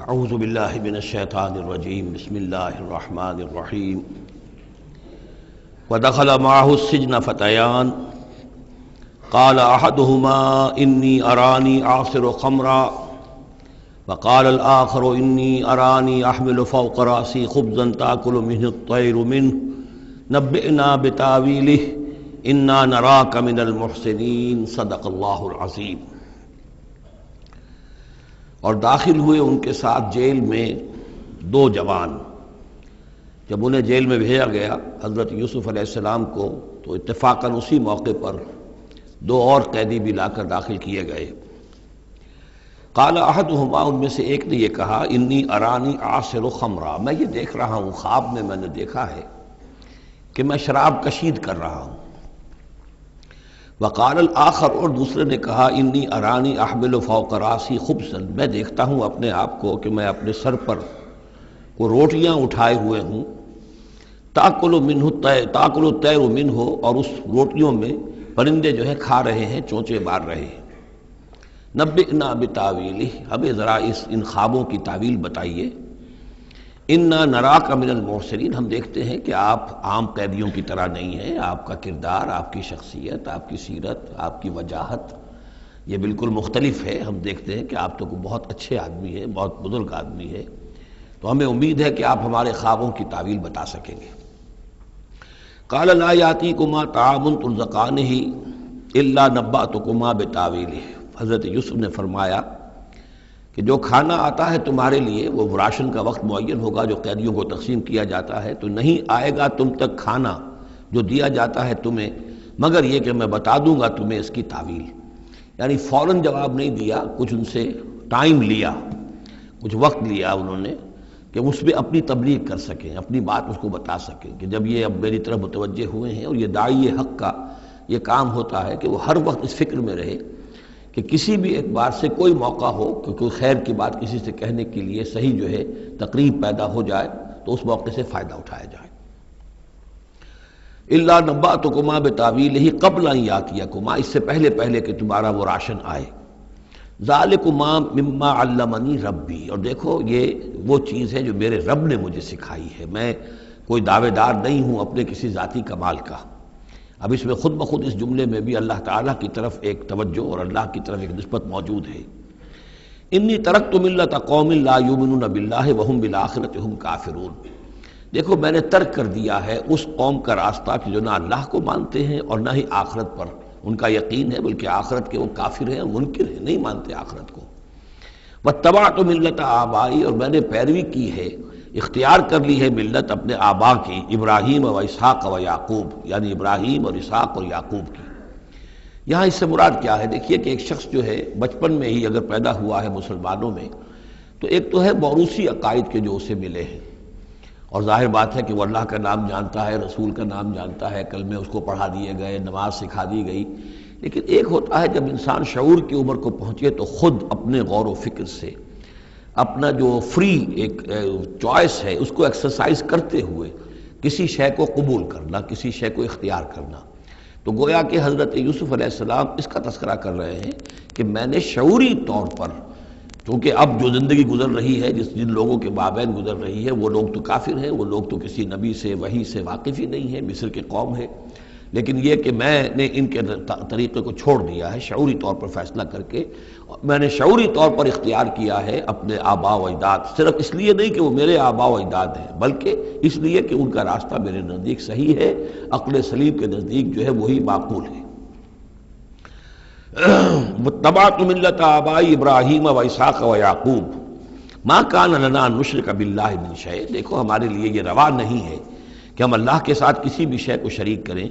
اعوذ باللہ من الشیطان الرجیم بسم اللہ الرحمن الرحیم ودخل معه السجن فتیان قال احدهما انی ارانی اعصر خمرا وقال الآخر انی ارانی احمل فوق رأسی خبزا تأکل منه الطیر منه نبئنا بتاویلہ انا نراک من المحسنین صدق اللہ العظیم۔ اور داخل ہوئے ان کے ساتھ جیل میں دو جوان۔ جب انہیں جیل میں بھیجا گیا حضرت یوسف علیہ السلام کو، تو اتفاقاً اسی موقع پر دو اور قیدی بھی لا کر داخل کیے گئے۔ قال احدہما، ان میں سے ایک نے یہ کہا، انی ارانی اعصر خمرا، میں یہ دیکھ رہا ہوں، خواب میں نے دیکھا ہے کہ میں شراب کشید کر رہا ہوں۔ وقال الآخر، اور دوسرے نے کہا، انی ارانی احمل فوق راسی خبزا، میں دیکھتا ہوں اپنے آپ کو کہ میں اپنے سر پر وہ روٹیاں اٹھائے ہوئے ہوں، تاکل الطیر منہ، اور اس روٹیوں میں پرندے جو ہے کھا رہے ہیں، چونچے مار رہے ہیں۔ نبئنا بتاویلہ، ہمیں ذرا ان خوابوں کی تعویل بتائیے۔ انا نراک من المحسنین، ہم دیکھتے ہیں کہ آپ عام قیدیوں کی طرح نہیں ہیں، آپ کا کردار، آپ کی شخصیت، آپ کی سیرت، آپ کی وجاہت یہ بالکل مختلف ہے۔ ہم دیکھتے ہیں کہ آپ تو بہت اچھے آدمی ہیں، بہت بزرگ آدمی ہے، تو ہمیں امید ہے کہ آپ ہمارے خوابوں کی تعویل بتا سکیں گے۔ قال لا یاتیکما طعام ترزقانہ الا نبأتکما بتاویلہ، حضرت یوسف نے فرمایا کہ جو کھانا آتا ہے تمہارے لیے، وہ راشن کا وقت معین ہوگا جو قیدیوں کو تقسیم کیا جاتا ہے، تو نہیں آئے گا تم تک کھانا جو دیا جاتا ہے تمہیں، مگر یہ کہ میں بتا دوں گا تمہیں اس کی تعویل۔ یعنی فوراً جواب نہیں دیا، کچھ ان سے ٹائم لیا، کچھ وقت لیا انہوں نے کہ اس میں اپنی تبلیغ کر سکیں، اپنی بات اس کو بتا سکیں کہ جب یہ اب میری طرف متوجہ ہوئے ہیں۔ اور یہ داعی حق کا یہ کام ہوتا ہے کہ وہ ہر وقت اس فکر میں رہے کہ کسی بھی اعتبار سے کوئی موقع ہو کہ کوئی خیر کی بات کسی سے کہنے کے لیے صحیح جو ہے تقریب پیدا ہو جائے تو اس موقع سے فائدہ اٹھایا جائے۔ الا نبأتکما بتاویلہ قبل ان یاتیکما، اس سے پہلے کہ تمہارا وہ راشن آئے۔ ذالکما مما علمنی ربی، اور دیکھو یہ وہ چیز ہے جو میرے رب نے مجھے سکھائی ہے، میں کوئی دعوے دار نہیں ہوں اپنے کسی ذاتی کمال کا۔ اب اس میں خود بخود اس جملے میں بھی اللہ تعالیٰ کی طرف ایک توجہ اور اللہ کی طرف ایک نسبت موجود ہے۔ انی ترکت ملت قوم لا یؤمنون باللہ وہم بالآخرۃ ہم کافرون، دیکھو میں نے ترک کر دیا ہے اس قوم کا راستہ کہ جو نہ اللہ کو مانتے ہیں اور نہ ہی آخرت پر ان کا یقین ہے، بلکہ آخرت کے وہ کافر ہیں، منکر ہیں، نہیں مانتے آخرت کو۔ واتبعت ملت آبائی، اور میں نے پیروی کی ہے، اختیار کر لی ہے ملت اپنے آبا کی، ابراہیم و اسحاق و یعقوب، یعنی ابراہیم اور اسحاق اور یعقوب کی۔ یہاں اس سے مراد کیا ہے؟ دیکھیے کہ ایک شخص جو ہے بچپن میں ہی اگر پیدا ہوا ہے مسلمانوں میں، تو ایک تو ہے موروثی عقائد کے جو اسے ملے ہیں، اور ظاہر بات ہے کہ وہ اللہ کا نام جانتا ہے، رسول کا نام جانتا ہے، کلمے اس کو پڑھا دیے گئے، نماز سکھا دی گئی۔ لیکن ایک ہوتا ہے جب انسان شعور کی عمر کو پہنچے تو خود اپنے غور و فکر سے اپنا جو فری ایک چوائس ہے اس کو ایکسرسائز کرتے ہوئے کسی شے کو قبول کرنا، کسی شے کو اختیار کرنا۔ تو گویا کہ حضرت یوسف علیہ السلام اس کا تذکرہ کر رہے ہیں کہ میں نے شعوری طور پر، کیونکہ اب جو زندگی گزر رہی ہے، جن لوگوں کے مابین گزر رہی ہے، وہ لوگ تو کافر ہیں، وہ لوگ تو کسی نبی سے وحی سے واقف ہی نہیں ہیں، مصر کے قوم ہے، لیکن یہ کہ میں نے ان کے طریقے کو چھوڑ دیا ہے شعوری طور پر فیصلہ کر کے، میں نے شعوری طور پر اختیار کیا ہے اپنے آبا و اجداد، صرف اس لیے نہیں کہ وہ میرے آبا و اجداد ہیں، بلکہ اس لیے کہ ان کا راستہ میرے نزدیک صحیح ہے، عقل سلیم کے نزدیک جو ہے وہی معقول ہے۔ واتبعت ملت آبائی ابراہیم و اسحاق و یعقوب ما کان لنا ان نشرک باللہ من شیء، دیکھو ہمارے لیے یہ روا نہیں ہے کہ ہم اللہ کے ساتھ کسی بھی شے کو شریک کریں۔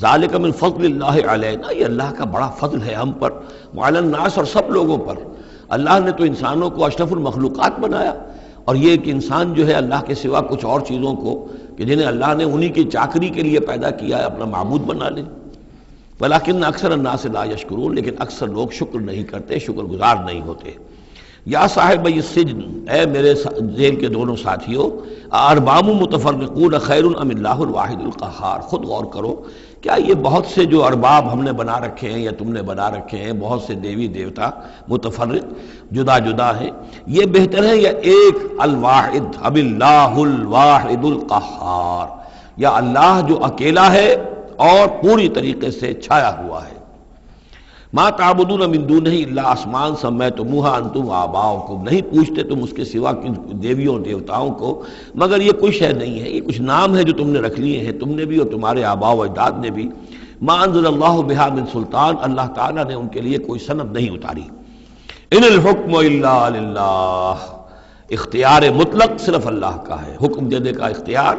ذالک من فضل اللہ علینا، یہ اللہ کا بڑا فضل ہے ہم پر، وعلی الناس، اور سب لوگوں پر۔ اللہ نے تو انسانوں کو اشرف المخلوقات بنایا، اور یہ کہ انسان جو ہے اللہ کے سوا کچھ اور چیزوں کو کہ جنہیں اللہ نے انہی کی چاکری کے لیے پیدا کیا ہے اپنا معبود بنا لے۔ ولیکن اکثر الناس لا یشکرون، لیکن اکثر لوگ شکر نہیں کرتے، شکر گزار نہیں ہوتے۔ یا صاحب السجن، اے میرے جیل کے دونوں ساتھیوں، ارباب متفرقون خیر ام اللہ الواحد القہار، خود غور کرو، کیا یہ بہت سے جو ارباب ہم نے بنا رکھے ہیں یا تم نے بنا رکھے ہیں، بہت سے دیوی دیوتا متفرق جدا جدا ہیں، یہ بہتر ہے یا ایک الواحد ام اللہ الواحد القہار، یا اللہ جو اکیلا ہے اور پوری طریقے سے چھایا ہوا ہے؟ ما تعبدون من دونہ الا اسماء سمیتموها انتم وآباؤکم، نہیں پوچھتے تم اس کے سوا دیویوں دیوتاؤں کو مگر یہ کوئی شے نہیں ہے، یہ کچھ نام ہے جو تم نے رکھ لیے ہیں، تم نے بھی اور تمہارے آباء و اجداد نے بھی۔ ما انزل اللہ بہا من سلطان، اللہ تعالیٰ نے ان کے لیے کوئی سند نہیں اتاری۔ ان الحکم الا للہ، اختیار مطلق صرف اللہ کا ہے، حکم دینے کا اختیار،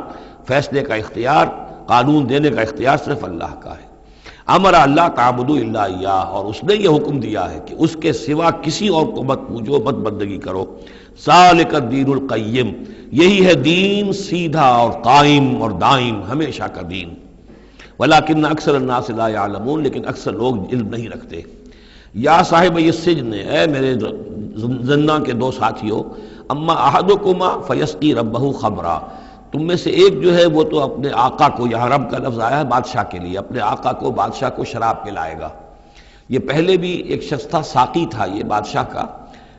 فیصلے کا اختیار، قانون دینے کا اختیار صرف اللہ کا ہے۔ امر اللہ تعبدوا الا ایاہ، اور اس نے یہ حکم دیا ہے کہ اس کے سوا کسی اور کو مت پوجو، مت بندگی کرو۔ ذالک الدین القیم، یہی ہے دین سیدھا اور قائم اور دائم، ہمیشہ کا دین۔ ولکن اکثر الناس لا یعلمون، لیکن اکثر لوگ علم نہیں رکھتے۔ یا صاحب السجن، اے میرے زندان کے دو ساتھیوں، اما احدکما فیسقی ربہ خمرا، تم میں سے ایک جو ہے وہ تو اپنے آقا کو، یہاں رب کا لفظ آیا ہے بادشاہ کے لیے، اپنے آقا کو، بادشاہ کو شراب پلائے گا۔ یہ پہلے بھی ایک شخص تھا، ساقی تھا یہ بادشاہ کا،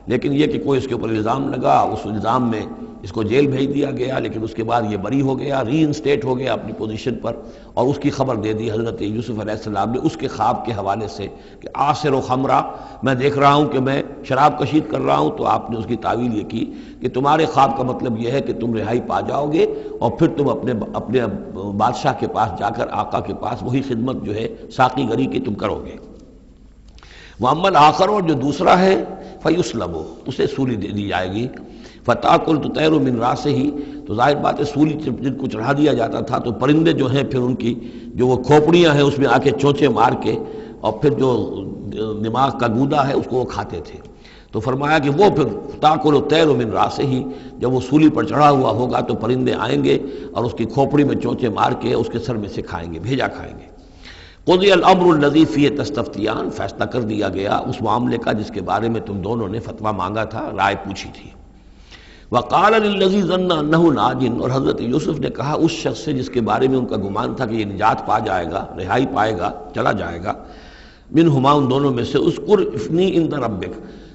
لیکن یہ کہ کوئی اس کے اوپر الزام لگا، اس الزام میں اس کو جیل بھیج دیا گیا، لیکن اس کے بعد یہ بری ہو گیا، ری انسٹیٹ ہو گیا اپنی پوزیشن پر، اور اس کی خبر دے دی حضرت یوسف علیہ السلام نے اس کے خواب کے حوالے سے کہ عاصر و خمرہ، میں دیکھ رہا ہوں کہ میں شراب کشید کر رہا ہوں۔ تو آپ نے اس کی تعویل یہ کی کہ تمہارے خواب کا مطلب یہ ہے کہ تم رہائی پا جاؤ گے، اور پھر تم اپنے بادشاہ کے پاس جا کر، آقا کے پاس وہی خدمت جو ہے ساقی گری کی تم کرو گے۔ وَأَمَّا الْآخَرُ، اور جو دوسرا ہے، فَيُسْلَبُ، اسے سولی دے دی جائے گی۔ فَتَأْكُلُ الطَّيْرُ مِنْ رَأْسِهِ، تو ظاہر بات ہے سولی جن کو چڑھا دیا جاتا تھا تو پرندے جو ہیں پھر ان کی جو وہ کھوپڑیاں ہیں اس میں آ کے چونچے مار کے، اور پھر جو دماغ کا گودا ہے اس کو وہ کھاتے تھے۔ تو فرمایا کہ وہ پھر تاکل الطیر من راسه، جب وہ سولی پر چڑھا ہوا ہوگا تو پرندے آئیں گے اور اس کی کھوپڑی میں چونچے مار کے اس کے سر میں سے کھائیں گے، بھیجا کھائیں گے۔ قضی الامر الذی فیہ تستفتیان، فیصلہ کر دیا گیا اس معاملے کا جس کے بارے میں تم دونوں نے فتویٰ مانگا تھا، رائے پوچھی تھی۔ وقال للذی ظن انہ ناج، اور حضرت یوسف نے کہا اس شخص سے جس کے بارے میں ان کا گمان تھا کہ یہ نجات پا جائے گا، رہائی پائے گا، چلا جائے گا، منہما، ان دونوں میں سے، اذکر افنی عند ربک،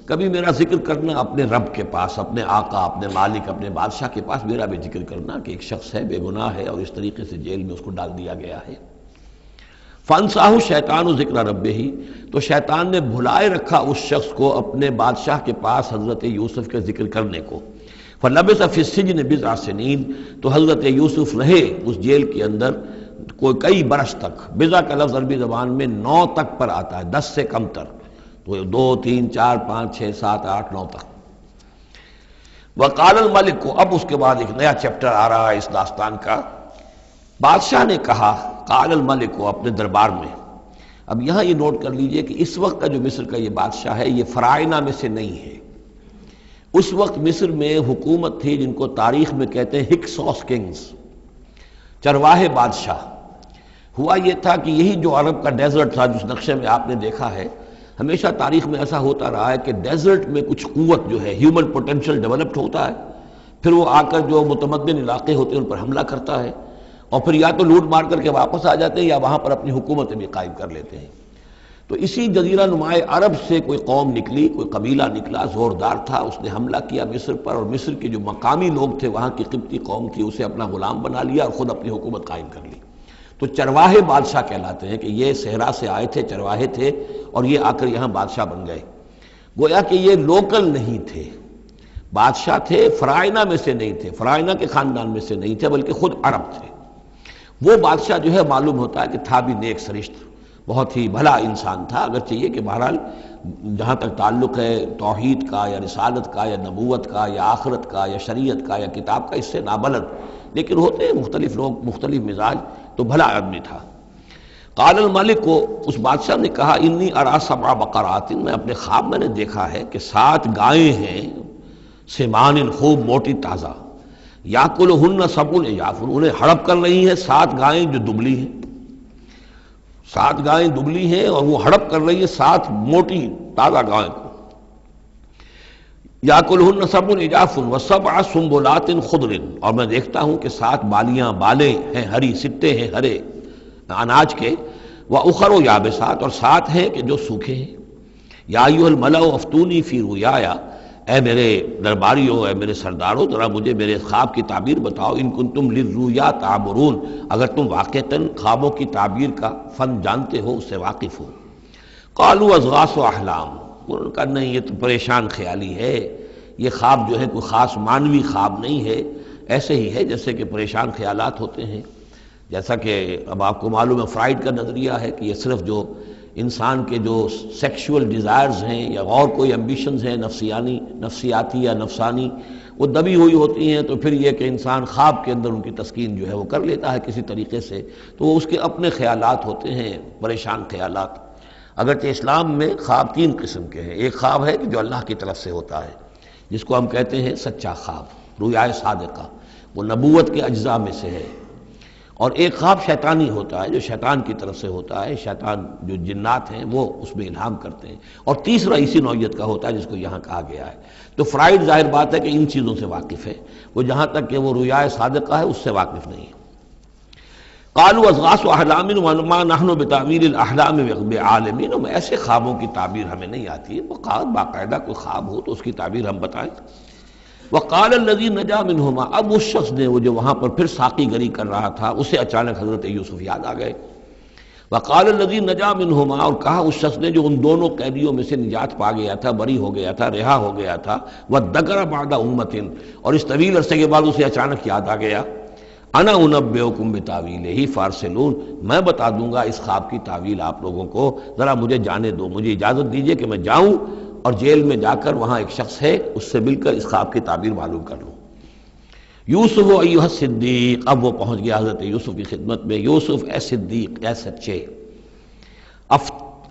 کبھی میرا ذکر کرنا اپنے رب کے پاس، اپنے آقا، اپنے مالک، اپنے بادشاہ کے پاس میرا بھی ذکر کرنا کہ ایک شخص ہے بے گناہ ہے اور اس طریقے سے جیل میں اس کو ڈال دیا گیا ہے۔ فانساہ شیطان ذکر ربہ، تو شیطان نے بھلائے رکھا اس شخص کو اپنے بادشاہ کے پاس حضرت یوسف کے ذکر کرنے کو۔ فلبث فی السجن بضع سنین، تو حضرت یوسف رہے اس جیل کے اندر کوئی کئی برس تک۔ بضع کا لفظ عربی زبان میں 9 تک پر آتا ہے، 10 سے کم تر، تو 2 3 4 5 6 7 8 9 تک۔ وقال الملک کو، اب اس کے بعد ایک نیا چیپٹر آ رہا ہے اس داستان کا۔ بادشاہ نے کہا، قال الملک کو، اپنے دربار میں۔ اب یہاں یہ نوٹ کر لیجئے کہ اس وقت کا جو مصر کا یہ بادشاہ ہے یہ فرائضہ میں سے نہیں ہے۔ اس وقت مصر میں حکومت تھی جن کو تاریخ میں کہتے ہیں ہکسوس کنگز، چرواہے بادشاہ۔ ہوا یہ تھا کہ یہی جو عرب کا ڈیزرٹ تھا جس نقشے میں آپ نے دیکھا ہے، ہمیشہ تاریخ میں ایسا ہوتا رہا ہے کہ ڈیزرٹ میں کچھ قوت جو ہے، ہیومن پوٹینشل ڈیولپڈ ہوتا ہے، پھر وہ آ کر جو متمدن علاقے ہوتے ہیں ان پر حملہ کرتا ہے، اور پھر یا تو لوٹ مار کر کے واپس آ جاتے ہیں یا وہاں پر اپنی حکومتیں بھی قائم کر لیتے ہیں۔ تو اسی جزیرہ نمائے عرب سے کوئی قوم نکلی، کوئی قبیلہ نکلا، زوردار تھا، اس نے حملہ کیا مصر پر، اور مصر کے جو مقامی لوگ تھے وہاں کی قبطی قوم کی، اسے اپنا غلام بنا لیا اور خود اپنی حکومت قائم کر لی۔ تو چرواہے بادشاہ کہلاتے ہیں کہ یہ صحرا سے آئے تھے، چرواہے تھے، اور یہ آ کر یہاں بادشاہ بن گئے۔ گویا کہ یہ لوکل نہیں تھے، بادشاہ تھے، فرائضہ میں سے نہیں تھے، فرائضہ کے خاندان میں سے نہیں تھے، بلکہ خود عرب تھے۔ وہ بادشاہ جو ہے معلوم ہوتا ہے کہ تھا بھی نیک سرشت، بہت ہی بھلا انسان تھا، اگرچہ یہ کہ بہرحال جہاں تک تعلق ہے توحید کا یا رسالت کا یا نبوت کا یا آخرت کا یا شریعت کا یا کتاب کا، اس سے نابلد، لیکن ہوتے ہیں مختلف لوگ، مختلف مزاج، تو بھلا آدمی تھا۔ قال الملک کو، اس بادشاہ نے کہا، انی ارا 7 بقرات، میں اپنے خواب میں نے دیکھا ہے کہ 7 گائیں ہیں، سمان، خوب موٹی تازہ، یاکلہن 7 عجاف، انہیں ہڑپ کر رہی ہیں 7 گائیں جو دبلی ہیں، 7 گائیں دبلی ہیں اور وہ ہڑپ کر رہی ہے 7 موٹی تازہ گائیں کو۔ یاکلہن سبع عجاف وسبع سنبلات خضر، اور میں دیکھتا ہوں کہ 7 بالیاں بالیں ہیں ہری، سٹے ہیں ہرے اناج کے، وأخر یابسات، اور 7 ہیں کہ جو سوکھے ہیں۔ یا ایھا الملأ افتونی فی رؤیایا، اے میرے درباریوں، اے میرے سرداروں، ذرا مجھے میرے خواب کی تعبیر بتاؤ، ان کنتم للرؤیا تعبرون، اگر تم واقعتاً خوابوں کی تعبیر کا فن جانتے ہو، اس سے واقف ہو۔ قالوا اضغاث احلام، انہوں نے کہا نہیں یہ تو پریشان خیالی ہے، یہ خواب جو ہے کوئی خاص معنوی خواب نہیں ہے، ایسے ہی ہے جیسے کہ پریشان خیالات ہوتے ہیں۔ جیسا کہ اب آپ کو معلوم ہے فرائڈ کا نظریہ ہے کہ یہ صرف جو انسان کے جو سیکشول ڈیزائرز ہیں یا اور کوئی ایمبیشنز ہیں نفسیاتی یا نفسانی، وہ دبی ہوئی ہوتی ہیں، تو پھر یہ کہ انسان خواب کے اندر ان کی تسکین جو ہے وہ کر لیتا ہے کسی طریقے سے، تو وہ اس کے اپنے خیالات ہوتے ہیں، پریشان خیالات۔ اگرچہ اسلام میں خواب 3 قسم کے ہیں، ایک خواب ہے کہ جو اللہ کی طرف سے ہوتا ہے، جس کو ہم کہتے ہیں سچا خواب، رؤیا صادقہ، وہ نبوت کے اجزاء میں سے ہے، اور ایک خواب شیطانی ہوتا ہے جو شیطان کی طرف سے ہوتا ہے، شیطان جو جنات ہیں وہ اس میں الہام کرتے ہیں، اور تیسرا اسی نوعیت کا ہوتا ہے جس کو یہاں کہا گیا ہے۔ تو فرائڈ ظاہر بات ہے کہ ان چیزوں سے واقف ہے، وہ جہاں تک کہ وہ رؤیا صادقہ ہے اس سے واقف نہیں ہے۔ قالوا اضغاث احلام وما نحن بتاویل الاحلام بعالمین، ایسے خوابوں کی تعبیر ہمیں نہیں آتی ہے، وہ باقاعدہ کوئی خواب ہو تو اس کی تعبیر ہم بتائیں۔ وقال الذی نجا منہما، اب اس شخص نے، وہ جو وہاں پر پھر ساقی گری کر رہا تھا، اسے اچانک حضرت یوسف یاد آ گئے۔ وقال الذی نجا منہما، اور کہا اس شخص نے جو ان دونوں قیدیوں میں سے نجات پا گیا تھا، بری ہو گیا تھا، رہا ہو گیا تھا، وذکر بعد امۃ، اور اس طویل عرصے کے بعد اسے اچانک یاد آ گیا، انا انبئکم بتاویلہ فارسلون، میں بتا دوں گا اس خواب کی تعویل آپ لوگوں کو، ذرا مجھے جانے دو، مجھے اجازت دیجئے کہ میں جاؤں اور جیل میں جا کر وہاں ایک شخص ہے اس سے مل کر اس خواب کی تعبیر معلوم کر لوں۔ یوسف ایھا الصدیق، اب وہ پہنچ گیا حضرت یوسف کی خدمت میں، یوسف اے صدیق، اے سچے،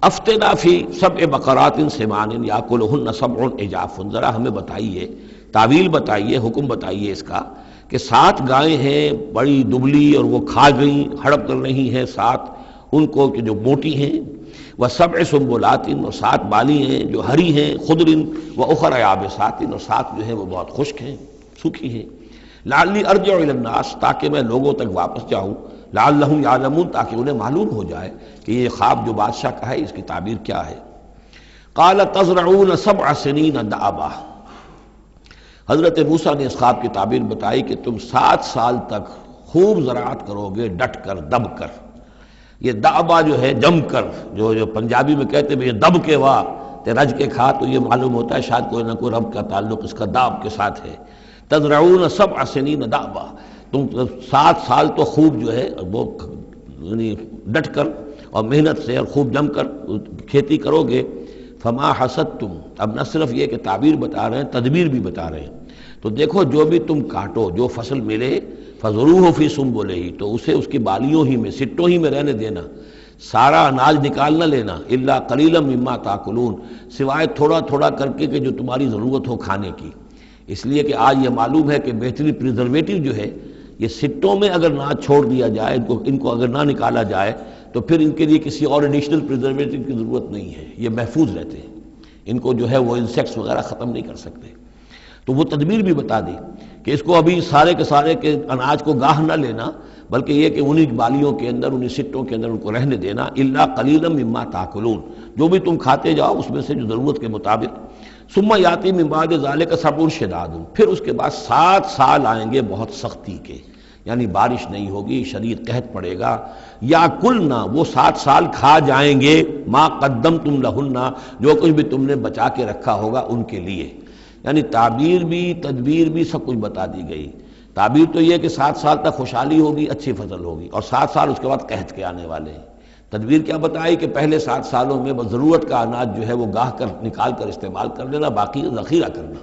افتنا فی 7 بقرات سمان یاکلہن 7 عجاف، ذرا ہمیں بتائیے، تعویل بتائیے، حکم بتائیے اس کا کہ 7 گائیں ہیں بڑی دبلی اور وہ کھا گئیں، ہڑپ کر رہی ہیں، 7 ان کو کہ جو موٹی ہیں، وسبع سنبلات، اور 7 بالی ہیں جو ہری ہیں، خضر واخر یابسات، اور 7 جو ہیں وہ بہت خشک ہیں، سوکھی ہیں، لعلی ارجع الی الناس، تاکہ میں لوگوں تک واپس جاؤں، لعلہم یعلمون، تاکہ انہیں معلوم ہو جائے کہ یہ خواب جو بادشاہ کا ہے اس کی تعبیر کیا ہے۔ قال تزرعون 7 سنین دأبا، حضرت موسیٰ نے اس خواب کی تعبیر بتائی کہ تم 7 سال تک خوب زراعت کرو گے، ڈٹ کر، دب کر۔ یہ دأبا جو ہے جم کر، جو پنجابی میں کہتے ہیں یہ دب کے واہ تے رج کے کھا، تو یہ معلوم ہوتا ہے شاید کوئی نہ کوئی رب کا تعلق اس کا داب کے ساتھ ہے۔ تزرعون 7 سنین دأبا، تم 7 سال تو خوب جو ہے وہ یعنی ڈٹ کر اور محنت سے اور خوب جم کر کھیتی کرو گے۔ فما حصدتم، اب نہ صرف یہ کہ تعبیر بتا رہے ہیں، تدبیر بھی بتا رہے ہیں، تو دیکھو جو بھی تم کاٹو، جو فصل ملے، فضروہ فی سنبلہ، تو اسے اس کی بالیوں ہی میں، سٹوں ہی میں رہنے دینا، سارا اناج نکال نہ لینا، الا قلیلا مما تاکلون، سوائے تھوڑا تھوڑا کر کے کہ جو تمہاری ضرورت ہو کھانے کی، اس لیے کہ آج یہ معلوم ہے کہ بہترین پریزرویٹو جو ہے یہ سٹوں میں اگر نہ چھوڑ دیا جائے، ان کو اگر نہ نکالا جائے تو پھر ان کے لیے کسی اور ایڈیشنل پریزرویٹو کی ضرورت نہیں ہے، یہ محفوظ رہتے ہیں، ان کو جو ہے وہ انسیکٹس وغیرہ ختم نہیں کر سکتے۔ تو وہ تدبیر بھی بتا دی کہ اس کو ابھی سارے کے سارے کے اناج کو گاہ نہ لینا، بلکہ یہ کہ انہی بالیوں کے اندر، انہی سٹوں کے اندر ان کو رہنے دینا، الا قلیلا مما تاکلون، جو بھی تم کھاتے جاؤ اس میں سے جو ضرورت کے مطابق۔ ثم یاتی من بعد ذلک سبع شداد، پھر اس کے بعد 7 سال آئیں گے بہت سختی کے، یعنی بارش نہیں ہوگی، شدید قحط پڑے گا، یا کلنا، وہ 7 سال کھا جائیں گے، ما قدمتم لہن، جو کچھ بھی تم نے بچا کے رکھا ہوگا ان کے لیے، یعنی تعبیر بھی تدبیر بھی سب کچھ بتا دی گئی۔ تعبیر تو یہ کہ 7 سال تک خوشحالی ہوگی، اچھی فصل ہوگی، اور 7 سال اس کے بعد قحط کے آنے والے ہیں۔ تدبیر کیا بتائی کہ پہلے 7 سالوں میں بس ضرورت کا اناج جو ہے وہ گاہ کر نکال کر استعمال کر لینا، باقی ذخیرہ کرنا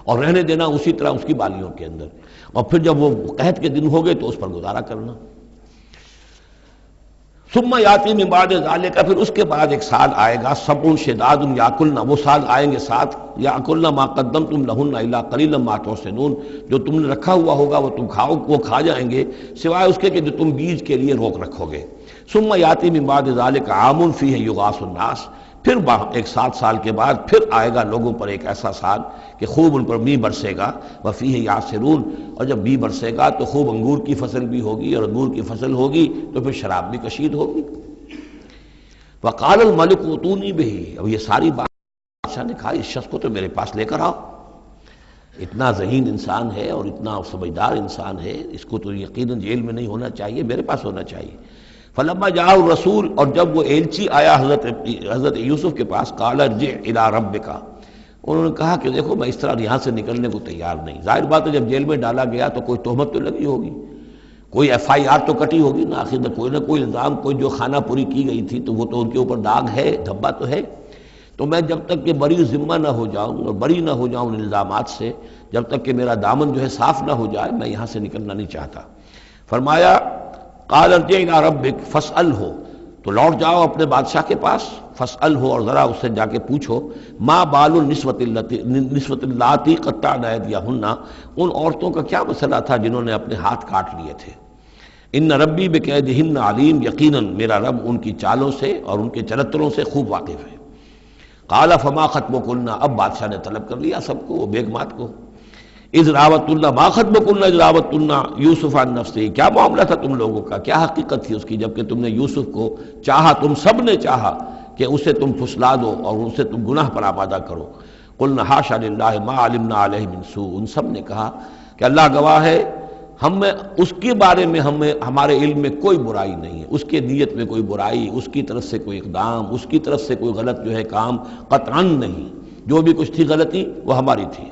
اور رہنے دینا اسی طرح اس کی بالیوں کے اندر، اور پھر جب وہ قحط کے دن ہو گئے تو اس پر گزارا کرنا۔ ثم یاتی من بعد ذالک، پھر اس کے بعد 1 سال آئے گا، 7 شداد یاکلنا، وہ سال آئیں گے 7، یاکلنا ما قدمتم لہن الا قلیلا ما تحسنون، جو تم نے رکھا ہوا ہوگا وہ تم کھاؤ، وہ کھا جائیں گے، سوائے اس کے کہ جو تم بیج کے لیے روک رکھو گے۔ ثم یاتی من بعد ذالک عام فیہ یغاث الناس، پھر ایک 7 سال کے بعد پھر آئے گا لوگوں پر ایک ایسا سال کہ خوب ان پر می برسے گا، وفیہ یعصرون، اور جب می برسے گا تو خوب انگور کی فصل بھی ہوگی، اور انگور کی فصل ہوگی تو پھر شراب بھی کشید ہوگی۔ وقال الملک اوتونی بہ، اب یہ ساری بات بادشاہ نے کہا اس شخص کو تو میرے پاس لے کر آؤ، اتنا ذہین انسان ہے اور اتنا سمجھدار انسان ہے، اس کو تو یقیناً جیل میں نہیں ہونا چاہیے، میرے پاس ہونا چاہیے۔ فلما جاء الرسول، اور جب وہ ایلچی آیا حضرت یوسف کے پاس، قال ارجع الی ربک، انہوں نے کہا کہ دیکھو میں اس طرح یہاں سے نکلنے کو تیار نہیں۔ ظاہر بات ہے جب جیل میں ڈالا گیا تو کوئی تہمت تو لگی ہوگی، کوئی FIR تو کٹی ہوگی نا، آخر میں کوئی نہ کوئی الزام، کوئی جو خانہ پوری کی گئی تھی تو وہ تو ان کے اوپر داغ ہے، دھبا تو ہے۔ تو میں جب تک کہ بری ذمہ نہ ہو جاؤں اور بری نہ ہو جاؤں ان الزامات سے، جب تک کہ میرا دامن جو ہے صاف نہ ہو جائے، میں یہاں سے نکلنا نہیں چاہتا۔ فرمایا قال ارجع الی ربک فاسألہ، تو لوٹ جاؤ اپنے بادشاہ کے پاس، فاسألہ، اور ذرا اس سے جا کے پوچھو، ما بال النسوۃ اللاتی قطعن ایدیہن، ان عورتوں کا کیا مسئلہ تھا جنہوں نے اپنے ہاتھ کاٹ لیے تھے۔ ان ربی بکیدہن علیم، یقیناً میرا رب ان کی چالوں سے اور ان کے چرتروں سے خوب واقف ہے۔ قال فما خطبکن، اب بادشاہ نے طلب کر لیا سب کو، وہ بیگمات کو۔ اذ راوتن، ما خطبکن اذ راوتن یوسف عن نفسہ، کیا معاملہ تھا تم لوگوں کا، کیا حقیقت تھی اس کی جب کہ تم نے یوسف کو چاہا، تم سب نے چاہا کہ اسے تم پھسلا دو اور اسے تم گناہ پر آمادہ کرو۔ قلنا حاشا للہ ما علمنا علیہ من سوء، ان سب نے کہا کہ اللہ گواہ ہے ہمیں اس کے بارے میں ہمارے علم میں کوئی برائی نہیں ہے، اس کے نیت میں کوئی برائی، اس کی طرف سے کوئی اقدام، اس کی طرف سے کوئی غلط جو ہے کام قطعاً نہیں، جو بھی کچھ تھی غلطی وہ ہماری تھی۔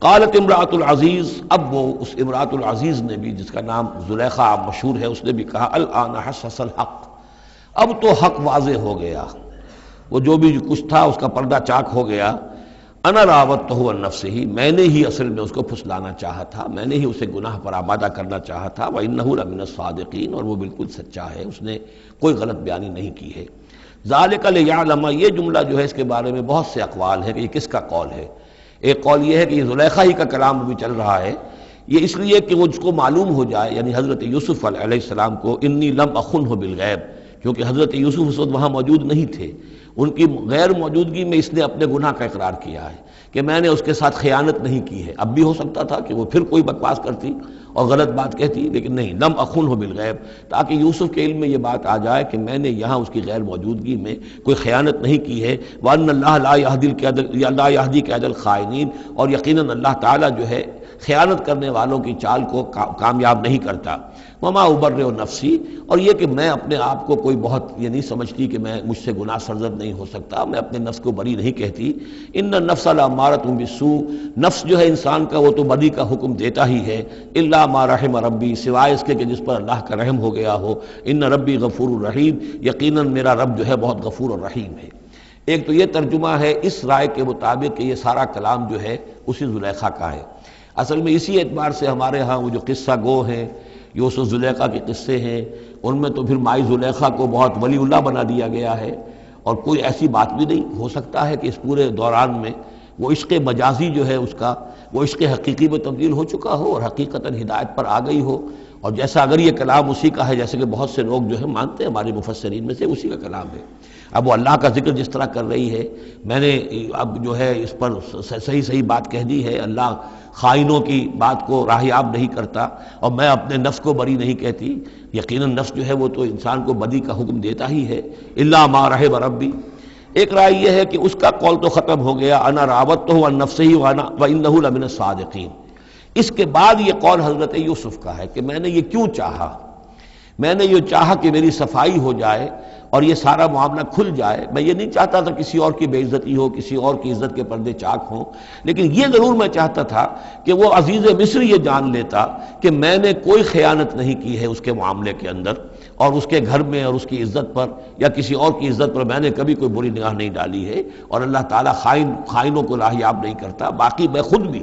قالت امرأۃ العزیز، اب وہ اس امرأۃ العزیز نے بھی، جس کا نام زلیخا مشہور ہے، اس نے بھی کہا الآن حصحص الحق، اب تو حق واضح ہو گیا، وہ جو بھی کچھ تھا اس کا پردہ چاک ہو گیا۔ انا راودتہ عن نفسہ، میں نے ہی اصل میں اس کو پھسلانا چاہا تھا، میں نے ہی اسے گناہ پر آمادہ کرنا چاہا تھا، وانہ لمن الصادقین، اور وہ بالکل سچا ہے، اس نے کوئی غلط بیانی نہیں کی ہے۔ ذالک لیعلم، یہ جملہ جو ہے اس کے بارے میں بہت سے اقوال ہے کہ یہ کس کا قول ہے۔ ایک قول یہ ہے کہ یہ زلیخا ہی کا کلام بھی چل رہا ہے، یہ اس لیے کہ وہ جس کو معلوم ہو جائے، یعنی حضرت یوسف علیہ السلام کو، انی لم اخنہ بالغیب، کیونکہ حضرت یوسف اس وقت وہاں موجود نہیں تھے، ان کی غیر موجودگی میں اس نے اپنے گناہ کا اقرار کیا ہے کہ میں نے اس کے ساتھ خیانت نہیں کی ہے۔ اب بھی ہو سکتا تھا کہ وہ پھر کوئی بکواس کرتی اور غلط بات کہتی، لیکن نہیں، لم اخنہ بالغیب، تاکہ یوسف کے علم میں یہ بات آ جائے کہ میں نے یہاں اس کی غیر موجودگی میں کوئی خیانت نہیں کی ہے۔ وَأَنَّ اللَّهَ لَا يَهْدِي كَيْدَ الْخَائِنِينَ، اور یقیناً اللہ تعالیٰ جو ہے خیانت کرنے والوں کی چال کو کامیاب نہیں کرتا۔ وما ابرئ نفسی، اور یہ کہ میں اپنے آپ کو کوئی بہت یہ نہیں سمجھتی کہ میں مجھ سے گناہ سرزد نہیں ہو سکتا، میں اپنے نفس کو بری نہیں کہتی۔ ان النفس لامارۃ بالسوء، نفس جو ہے انسان کا وہ تو بدی کا حکم دیتا ہی ہے، الا ما رحم ربی، سوائے اس کے کہ جس پر اللہ کا رحم ہو گیا ہو۔ ان ربی غفور الرحیم، یقیناً میرا رب جو ہے بہت غفور اور رحیم ہے۔ ایک تو یہ ترجمہ ہے اس رائے کے مطابق کہ یہ سارا کلام جو ہے اسی زلیخا کا ہے۔ اصل میں اسی اعتبار سے ہمارے ہاں وہ جو قصہ گو ہیں، یوسف زلیخا کے قصے ہیں، ان میں تو پھر مائی زلیخا کو بہت ولی اللہ بنا دیا گیا ہے، اور کوئی ایسی بات بھی نہیں ہو سکتا ہے کہ اس پورے دوران میں وہ عشق مجازی جو ہے اس کا وہ عشق حقیقی میں تبدیل ہو چکا ہو اور حقیقتاً ہدایت پر آ گئی ہو، اور جیسا اگر یہ کلام اسی کا ہے، جیسے کہ بہت سے لوگ جو ہے مانتے ہیں ہمارے مفسرین میں سے، اسی کا کلام ہے۔ اب وہ اللہ کا ذکر جس طرح کر رہی ہے، میں نے اب جو ہے اس پر صحیح بات کہہ دی ہے، اللہ خائنوں کی بات کو راہیاب نہیں کرتا، اور میں اپنے نفس کو بری نہیں کہتی، یقیناً نفس جو ہے وہ تو انسان کو بدی کا حکم دیتا ہی ہے، الا ما رحم ربی۔ ایک رائے یہ ہے کہ اس کا قول تو ختم ہو گیا، انا راودتہ عن نفسہ وانہ لمن الصادقین۔ اس کے بعد یہ قول حضرت یوسف کا ہے کہ میں نے یہ کیوں چاہا، میں نے یہ چاہا کہ میری صفائی ہو جائے اور یہ سارا معاملہ کھل جائے۔ میں یہ نہیں چاہتا تھا کسی اور کی بے عزتی ہو، کسی اور کی عزت کے پردے چاک ہوں، لیکن یہ ضرور میں چاہتا تھا کہ وہ عزیز مصر یہ جان لیتا کہ میں نے کوئی خیانت نہیں کی ہے اس کے معاملے کے اندر، اور اس کے گھر میں اور اس کی عزت پر یا کسی اور کی عزت پر میں نے کبھی کوئی بری نگاہ نہیں ڈالی ہے، اور اللہ تعالیٰ خائنوں کو راہیاب نہیں کرتا۔ باقی میں خود بھی،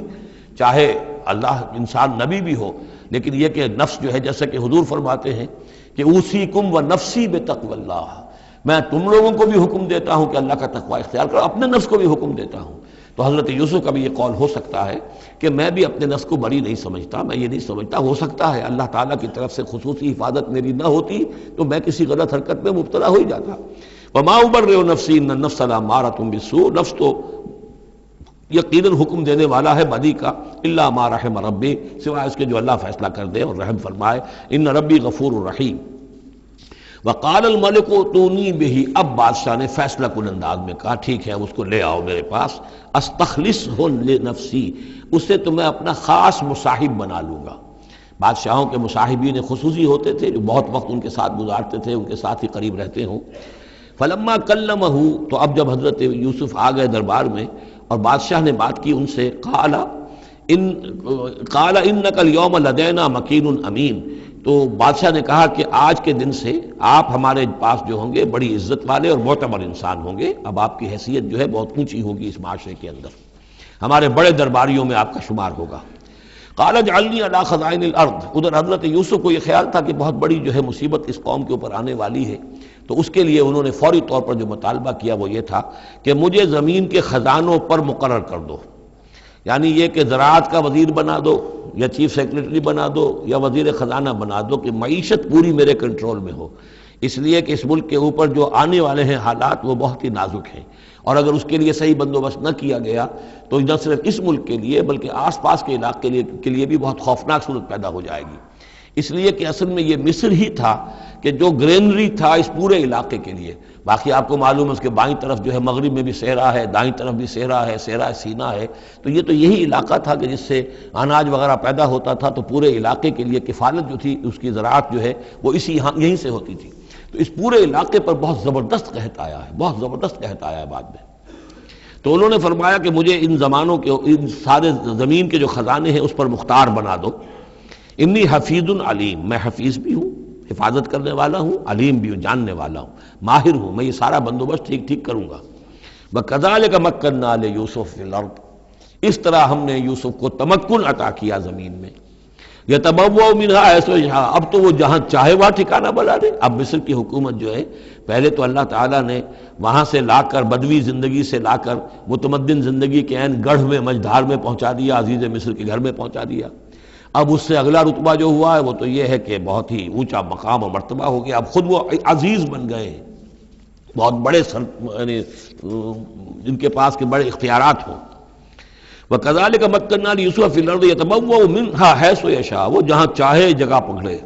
چاہے اللہ انسان نبی بھی ہو، لیکن یہ کہ نفس جو ہے، جیسا کہ حضور فرماتے ہیں کہ اوصیکم و نفسی بتقوی اللہ، میں تم لوگوں کو بھی حکم دیتا ہوں کہ اللہ کا تقوی اختیار کرو، اپنے نفس کو بھی حکم دیتا ہوں۔ تو حضرت یوسف کا بھی یہ قول ہو سکتا ہے کہ میں بھی اپنے نفس کو بری نہیں سمجھتا، میں یہ نہیں سمجھتا، ہو سکتا ہے اللہ تعالیٰ کی طرف سے خصوصی حفاظت میری نہ ہوتی تو میں کسی غلط حرکت میں مبتلا ہو ہی جاتا۔ وما ابرئ نفسی ان النفس لامارۃ بالسوء، نفس تو یقیناً حکم دینے والا ہے بدی کا، الا ما رحم ربی، سوائے اس کے جو اللہ فیصلہ کر دے اور رحم فرمائے، ان ربی غفور رحیم۔ وقال الملک اتونی بہ، اب بادشاہ نے فیصلہ کن انداز میں کہا ٹھیک ہے اب اس کو لے آؤ میرے پاس، استخلصہ لنفسی، اسے تو میں اپنا خاص مصاحب بنا لوں گا۔ بادشاہوں کے مصاحبین خصوصی ہوتے تھے جو بہت وقت ان کے ساتھ گزارتے تھے، ان کے ساتھ ہی قریب رہتے ہوں۔ فلما کلمہ، تو اب جب حضرت یوسف آ گئے دربار میں اور بادشاہ نے بات کی ان سے، قال انک اليوم لدینا مکین امین، تو بادشاہ نے کہا کہ آج کے دن سے آپ ہمارے پاس جو ہوں گے بڑی عزت والے اور معتبر انسان ہوں گے، اب آپ کی حیثیت جو ہے بہت اونچی ہوگی اس معاشرے کے اندر، ہمارے بڑے درباریوں میں آپ کا شمار ہوگا۔ قال اجعلنی علی خزائن الارض، ادھر حضرت یوسف کو یہ خیال تھا کہ بہت بڑی جو ہے مصیبت اس قوم کے اوپر آنے والی ہے، تو اس کے لیے انہوں نے فوری طور پر جو مطالبہ کیا وہ یہ تھا کہ مجھے زمین کے خزانوں پر مقرر کر دو، یعنی یہ کہ زراعت کا وزیر بنا دو یا چیف سیکرٹری بنا دو یا وزیر خزانہ بنا دو، کہ معیشت پوری میرے کنٹرول میں ہو، اس لیے کہ اس ملک کے اوپر جو آنے والے ہیں حالات وہ بہت ہی نازک ہیں، اور اگر اس کے لیے صحیح بندوبست نہ کیا گیا تو نہ صرف اس ملک کے لیے بلکہ آس پاس کے علاقے کے لیے بھی بہت خوفناک صورت پیدا ہو جائے گی، اس لیے کہ اصل میں یہ مصر ہی تھا کہ جو گرینری تھا اس پورے علاقے کے لیے، باقی آپ کو معلوم ہے اس کے بائیں طرف جو ہے مغرب میں بھی صحرا ہے، دائیں طرف بھی صحرا ہے، صحرا سینا ہے، تو یہ تو یہی علاقہ تھا کہ جس سے اناج وغیرہ پیدا ہوتا تھا، تو پورے علاقے کے لیے کفالت جو تھی اس کی زراعت جو ہے وہ یہیں سے ہوتی تھی، تو اس پورے علاقے پر بہت زبردست قحط آیا ہے، بہت زبردست قحط آیا ہے بعد میں۔ تو انہوں نے فرمایا کہ مجھے ان زمانوں کے ان سارے زمین کے جو خزانے ہیں اس پر مختار بنا دو، انی حفیظ علیم، میں حفیظ بھی ہوں، حفاظت کرنے والا ہوں، علیم بھی ہوں، جاننے والا ہوں، ماہر ہوں، میں یہ سارا بندوبست ٹھیک کروں گا۔ وَكَذَلِكَ مَكَّنَّا لِيُوسُفَ فِي الْأَرْضِ، اس طرح ہم نے یوسف کو تمکن عطا کیا زمین میں، يَتَبَوَّأُ مِنْهَا حَيْثُ يَشَاءُ، اب تو وہ جہاں چاہے وہاں ٹھکانہ بنا دے۔ اب مصر کی حکومت جو ہے پہلے تو اللہ تعالیٰ نے وہاں سے لا کر بدوی زندگی سے لا کر متمدن زندگی کے عین گڑھ میں مجدھار میں پہنچا دیا، عزیز مصر کے گھر میں پہنچا دیا۔ اب اس سے اگلا رتبہ جو ہوا ہے وہ تو یہ ہے کہ بہت ہی اونچا مقام اور مرتبہ ہو گیا، اب خود وہ عزیز بن گئے ہیں، بہت بڑے یعنی جن کے پاس کے بڑے اختیارات ہوں۔ وَكَذَلِكَ مَكَّنَّا لِيُوسُفَ فِي الْأَرْضِ يَتَبَوَّأُ مِنْهَا حَيْثُ يَشَاءُ، وہ جہاں چاہے جگہ پکڑے،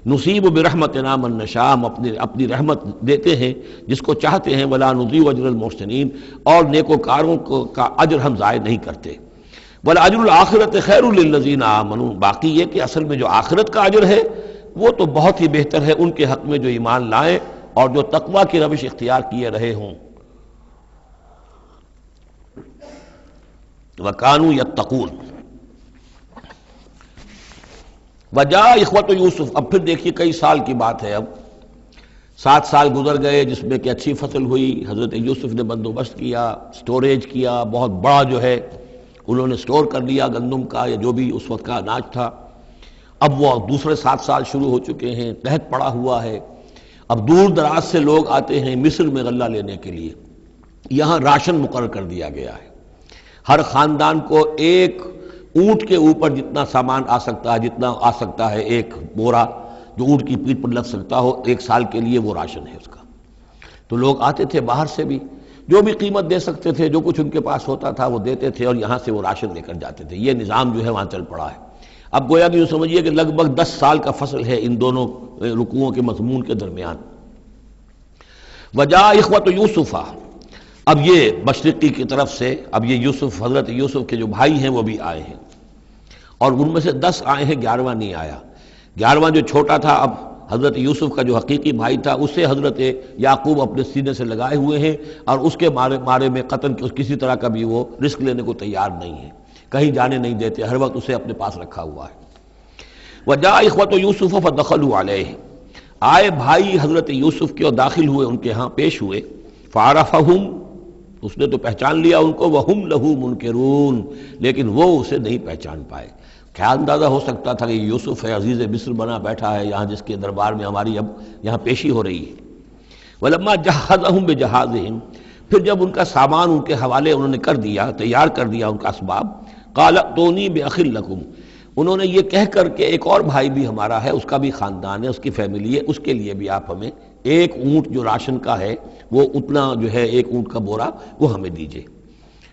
نصیب برحمتنا من نشاء، ہم اپنی رحمت دیتے ہیں جس کو چاہتے ہیں، ولا نضيع اجر المحسنین، اور نیکوکاروں کا اجر ہم ضائع نہیں کرتے، ولاجر الآخرۃ خیر للذین آمنوا، باقی یہ کہ اصل میں جو آخرت کا اجر ہے وہ تو بہت ہی بہتر ہے ان کے حق میں جو ایمان لائیں اور جو تقویٰ کی روش اختیار کیے رہے ہوں۔ وَكَانُوا يَتَّقُونَ۔ وَجَاءَ إِخْوَةُ یوسف، اب پھر دیکھیے کئی سال کی بات ہے، اب 7 سال گزر گئے جس میں کہ اچھی فصل ہوئی، حضرت یوسف نے بندوبست کیا، سٹوریج کیا، بہت بڑا جو ہے انہوں نے سٹور کر لیا گندم کا یا جو بھی اس وقت کا اناج تھا۔ اب وہ دوسرے 7 سال شروع ہو چکے ہیں، قحط پڑا ہوا ہے، اب دور دراز سے لوگ آتے ہیں مصر میں غلہ لینے کے لیے، یہاں راشن مقرر کر دیا گیا ہے، ہر خاندان کو ایک اونٹ کے اوپر جتنا سامان آ سکتا ہے، جتنا آ سکتا ہے ایک بورا جو اونٹ کی پیٹھ پر لگ سکتا ہو، 1 سال کے لیے وہ راشن ہے اس کا۔ تو لوگ آتے تھے باہر سے بھی، جو بھی قیمت دے سکتے تھے، جو کچھ ان کے پاس ہوتا تھا وہ دیتے تھے اور یہاں سے وہ راشن لے کر جاتے تھے، یہ نظام جو ہے وہاں چل پڑا ہے۔ اب گویا کہ یوں سمجھیے کہ لگ بھگ 10 سال کا فصل ہے ان دونوں رکوعوں کے مضمون کے درمیان۔ وجاء اخوۃ یوسف، اب یہ مشرقی کی طرف سے اب یہ یوسف، حضرت یوسف کے جو بھائی ہیں وہ بھی آئے ہیں، اور ان میں سے 10 آئے ہیں، 11واں نہیں آیا۔ 11واں جو چھوٹا تھا، اب حضرت یوسف کا جو حقیقی بھائی تھا اسے حضرت یعقوب اپنے سینے سے لگائے ہوئے ہیں، اور اس کے مارے میں قطن کسی طرح کا بھی وہ رسک لینے کو تیار نہیں ہے، کہیں جانے نہیں دیتے، ہر وقت اسے اپنے پاس رکھا ہوا ہے۔ وجاء اخوۃ یوسف فدخلوا علیہ، آئے بھائی حضرت یوسف کے اور داخل ہوئے ان کے ہاں، پیش ہوئے۔ فعرفہم، اس نے تو پہچان لیا ان کو، وہم لہ منکرون، لیکن وہ اسے نہیں پہچان پائے۔ کیا اندازہ ہو سکتا تھا کہ یوسف ہے، عزیز مصر بنا بیٹھا ہے یہاں، جس کے دربار میں ہماری اب یہاں پیشی ہو رہی ہے۔ ولما جہزہم بجہازہم، پھر جب ان کا سامان ان کے حوالے انہوں نے کر دیا، تیار کر دیا ان کا اسباب، قال ائتونی باخ لکم، انہوں نے یہ کہہ کر کہ ایک اور بھائی بھی ہمارا ہے، اس کا بھی خاندان ہے، اس کی فیملی ہے، اس کے لیے بھی آپ ہمیں ایک اونٹ جو راشن کا ہے وہ اتنا جو ہے ایک اونٹ کا بورا وہ ہمیں دیجیے۔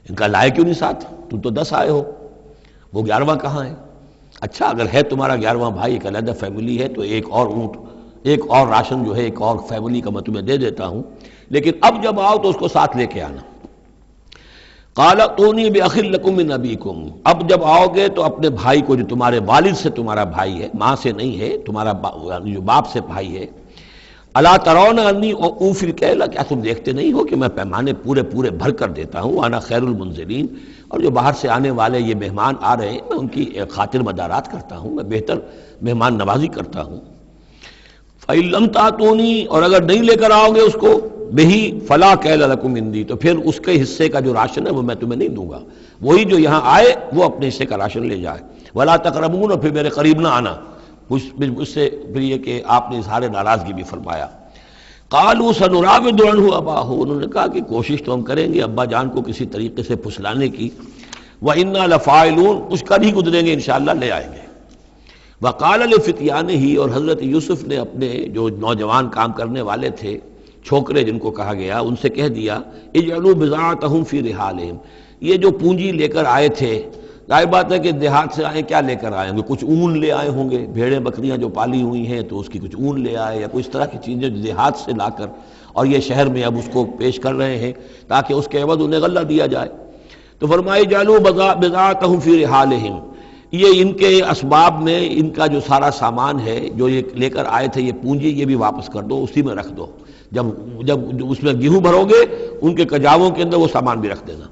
ان کا لائے کیوں نہیں ساتھ؟ تم تو 10 آئے ہو، وہ 11واں کہاں ہے؟ اچھا اگر ہے تمہارا 11واں بھائی، ایک علیحدہ فیملی ہے، تو ایک اور اونٹ، ایک اور راشن جو ہے ایک اور فیملی کا میں تمہیں دے دیتا ہوں، لیکن اب جب آؤ تو اس کو ساتھ لے کے آنا۔ قال اتونی بأخ لکم من ابیکم، اب جب آؤ گے تو اپنے بھائی کو جو تمہارے والد سے تمہارا بھائی ہے، ماں سے نہیں ہے، تمہارا جو باپ سے بھائی ہے، الا ترون انی اوفی الکیل، کیا تم دیکھتے نہیں ہو کہ میں پیمانے پورے پورے بھر کر دیتا ہوں، وانا خیر المنزلین، اور جو باہر سے آنے والے یہ مہمان آ رہے ہیں میں ان کی خاطر مدارات کرتا ہوں، میں بہتر مہمان نوازی کرتا ہوں۔ فَإِن لَمْ تَأْتُونِی، اور اگر نہیں لے کر آؤ گے اس کو، بہی فلا کیل لکم عندی، تو پھر اس کے حصے کا جو راشن ہے وہ میں تمہیں نہیں دوں گا، وہی جو یہاں آئے وہ اپنے حصے کا راشن لے جائے۔ ولا تقربون، اور پھر میرے قریب نہ آنا، اس سے پھر یہ کہ آپ نے اظہار ناراضگی بھی فرمایا۔ قالوا سنراود عنہ اباہ، انہوں نے کہا کہ کوشش تو ہم کریں گے ابا جان کو کسی طریقے سے پھسلانے کی، وَإِنَّا لَفَاعِلُونَ، کچھ کر ہی گزریں گے انشاءاللہ، لے آئیں گے۔ وقال لفتیانہ، اور حضرت یوسف نے اپنے جو نوجوان کام کرنے والے تھے، چھوکرے جن کو کہا گیا، ان سے کہہ دیا اجعلوا بضاعتہم فی رحالہم، یہ جو پونجی لے کر آئے تھے، ظاہر بات ہے کہ دیہات سے آئے، کیا لے کر آئے ہوں گے؟ کچھ اون لے آئے ہوں گے، بھیڑیں بکریاں جو پالی ہوئی ہیں تو اس کی کچھ اون لے آئے، یا کوئی اس طرح کی چیزیں جو دیہات سے لا کر اور یہ شہر میں اب اس کو پیش کر رہے ہیں تاکہ اس کے عوض انہیں غلہ دیا جائے۔ تو فرمایا اجعلوا بضاعتہم فی رحالہم، یہ ان کے اسباب میں ان کا جو سارا سامان ہے جو یہ لے کر آئے تھے، یہ پونجی، یہ بھی واپس کر دو، اسی میں رکھ دو، جب اس میں گیہوں بھرو گے ان کے کجاووں کے اندر وہ سامان بھی رکھ دینا۔